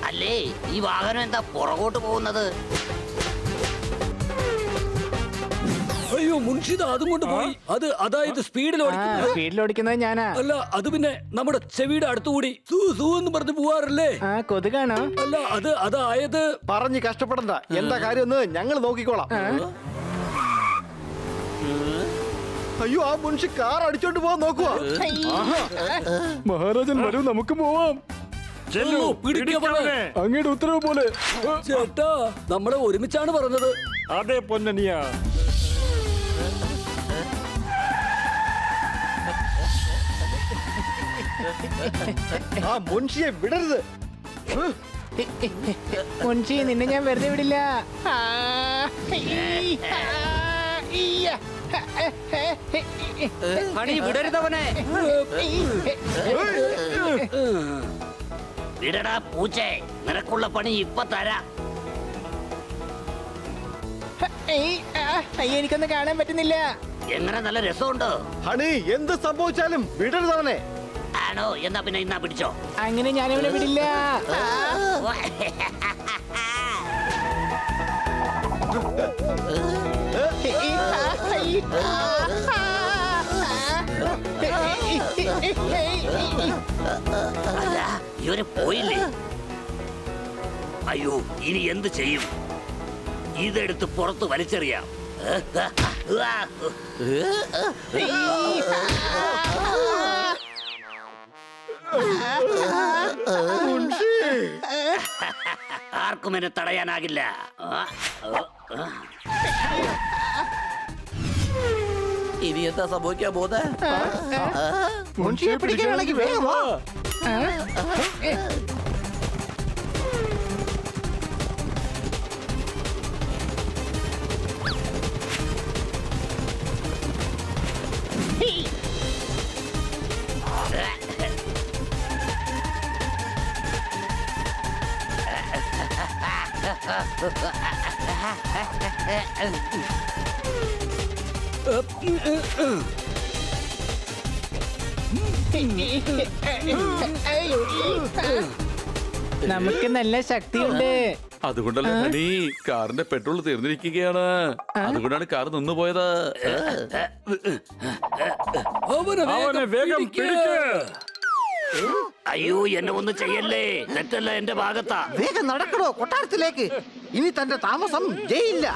അല്ലേ, ഈ വാഹനം എന്താ പുറകോട്ട് പോകുന്നത്? അയ്യോ മുൻഷിദ, അതും കൊണ്ട് പോയി. അതായത് സ്പീഡിൽ ഓടിക്കുന്നത്. സ്പീഡിൽ ഓടിക്കുന്നത് ഞാനാ. അല്ല, അത് പിന്നെ നമ്മുടെ ചെവിയുടെ അടുത്തുകൂടി സൂ സൂ എന്ന് പറഞ്ഞ് പോവാറല്ലേ? ആ കൊതുകാണോ? അല്ല, അതായത് പറഞ്ഞ് കഷ്ടപ്പെടണ്ട. എന്താ കാര്യം ഞങ്ങൾ നോക്കിക്കോളാം. അയ്യോ, ആ മുൻഷി കാർ അടിച്ചോണ്ട് പോവാൻ നോക്കുവാ. മഹാരാജൻ വരൂ, നമുക്ക് പോവാം. ചെല്ലു, പിടിക്കവനെ. അങ്ങയുടെ ഉത്തരവ് പോലെ. ചേട്ടാ, നമ്മളെ ഒരുമിച്ചാണ് പറഞ്ഞത്. അതെ പൊന്നനിയ. ആ മുൻഷിയെ വിടരുത്. മുൻഷി, നിന്നെ ഞാൻ വെറുതെ വിടില്ല. ഹണി, വിടരുതവനെ. വിടടാ പൂച്ചേ, നിനക്കുള്ള പണി ഇപ്പൊ തരാം. അയ്യോ എനിക്കൊന്നും കാണാൻ പറ്റുന്നില്ല. എങ്ങനെ നല്ല രസമുണ്ടോ? ഹണി എന്ത് സംഭവിച്ചാലും വിടരുതവനെ. ആണോ? എന്നാ പിന്നെ ഇന്നാ പിടിച്ചോ. അങ്ങനെ ഞാനിവിടെ വിടില്ല. അല്ല, ഇവര് പോയില്ലേ? അയ്യോ, ഇനി എന്ത് ചെയ്യും? ഇതെടുത്ത് പുറത്ത് വലിച്ചെറിയാം. ആർക്കും എന്നെ തടയാനാകില്ല. ഇനി എന്താ സംഭവിക്കാൻ പോകുന്നത്? മുൻഷിയെ പിടിക്കാനാണെങ്കിൽ വേഗം വാ. നമുക്ക് നല്ല ശക്തിയുണ്ട്. അതുകൊണ്ടല്ലേ ഹണി കാറിന്റെ പെട്രോൾ തീർന്നിരിക്കുകയാണ്. അതുകൊണ്ടാണ് കാർ നിന്നു പോയത്. അവനെ വേഗം പിടിക്ക്. അയ്യോ, എന്നെ ഒന്നും ചെയ്യല്ലേ. തെറ്റല്ല എന്റെ ഭാഗത്താ. വേഗം നടക്കണോ കൊട്ടാരത്തിലേക്ക്. ഇനി തന്റെ താമസം ജയിലില്ല.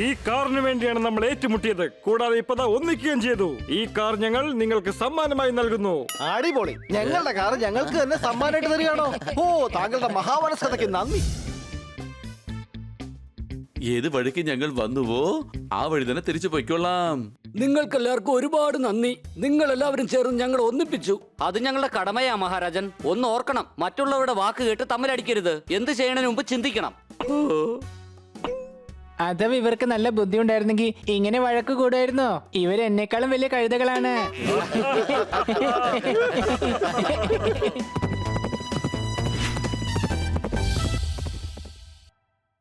ഈ കാറിന് വേണ്ടിയാണ് നമ്മൾ ഏറ്റുമുട്ടിയത്. കൂടാതെ ഇപ്പതാ ഒന്നിക്കുകയും ചെയ്തു. ഈ കാർ ഞങ്ങൾ നിങ്ങൾക്ക് സമ്മാനമായി നൽകുന്നു. അടിപൊളി. ഞങ്ങളുടെ കാർ ഞങ്ങൾക്ക് തന്നെ സമ്മാനമായിട്ട് തരികയാണോ? ഓ, താങ്കളുടെ മഹാമനസ്കതയ്ക്ക് നന്ദി. ഏത് വഴിക്ക് ഞങ്ങൾ വന്നുവോ ആ വഴി തന്നെ തിരിച്ചു പൊയ്ക്കൊള്ളാം. നിങ്ങൾക്കെല്ലാവർക്കും ഒരുപാട് നന്ദി. നിങ്ങൾ എല്ലാവരും ചേർന്ന് ഞങ്ങൾ ഒന്നിപ്പിച്ചു. അത് ഞങ്ങളുടെ കടമയാ മഹാരാജൻ. ഒന്ന് ഓർക്കണം, മറ്റുള്ളവരുടെ വാക്ക് കേട്ട് തമ്മിലടിക്കരുത്. എന്ത് ചെയ്യണതിന് മുമ്പ് ചിന്തിക്കണം. അഥവാ ഇവർക്ക് നല്ല ബുദ്ധി ഉണ്ടായിരുന്നെങ്കിൽ ഇങ്ങനെ വഴക്ക് കൂടുമായിരുന്നോ? ഇവർ എന്നെക്കാളും വലിയ കഴുതകളാണ്.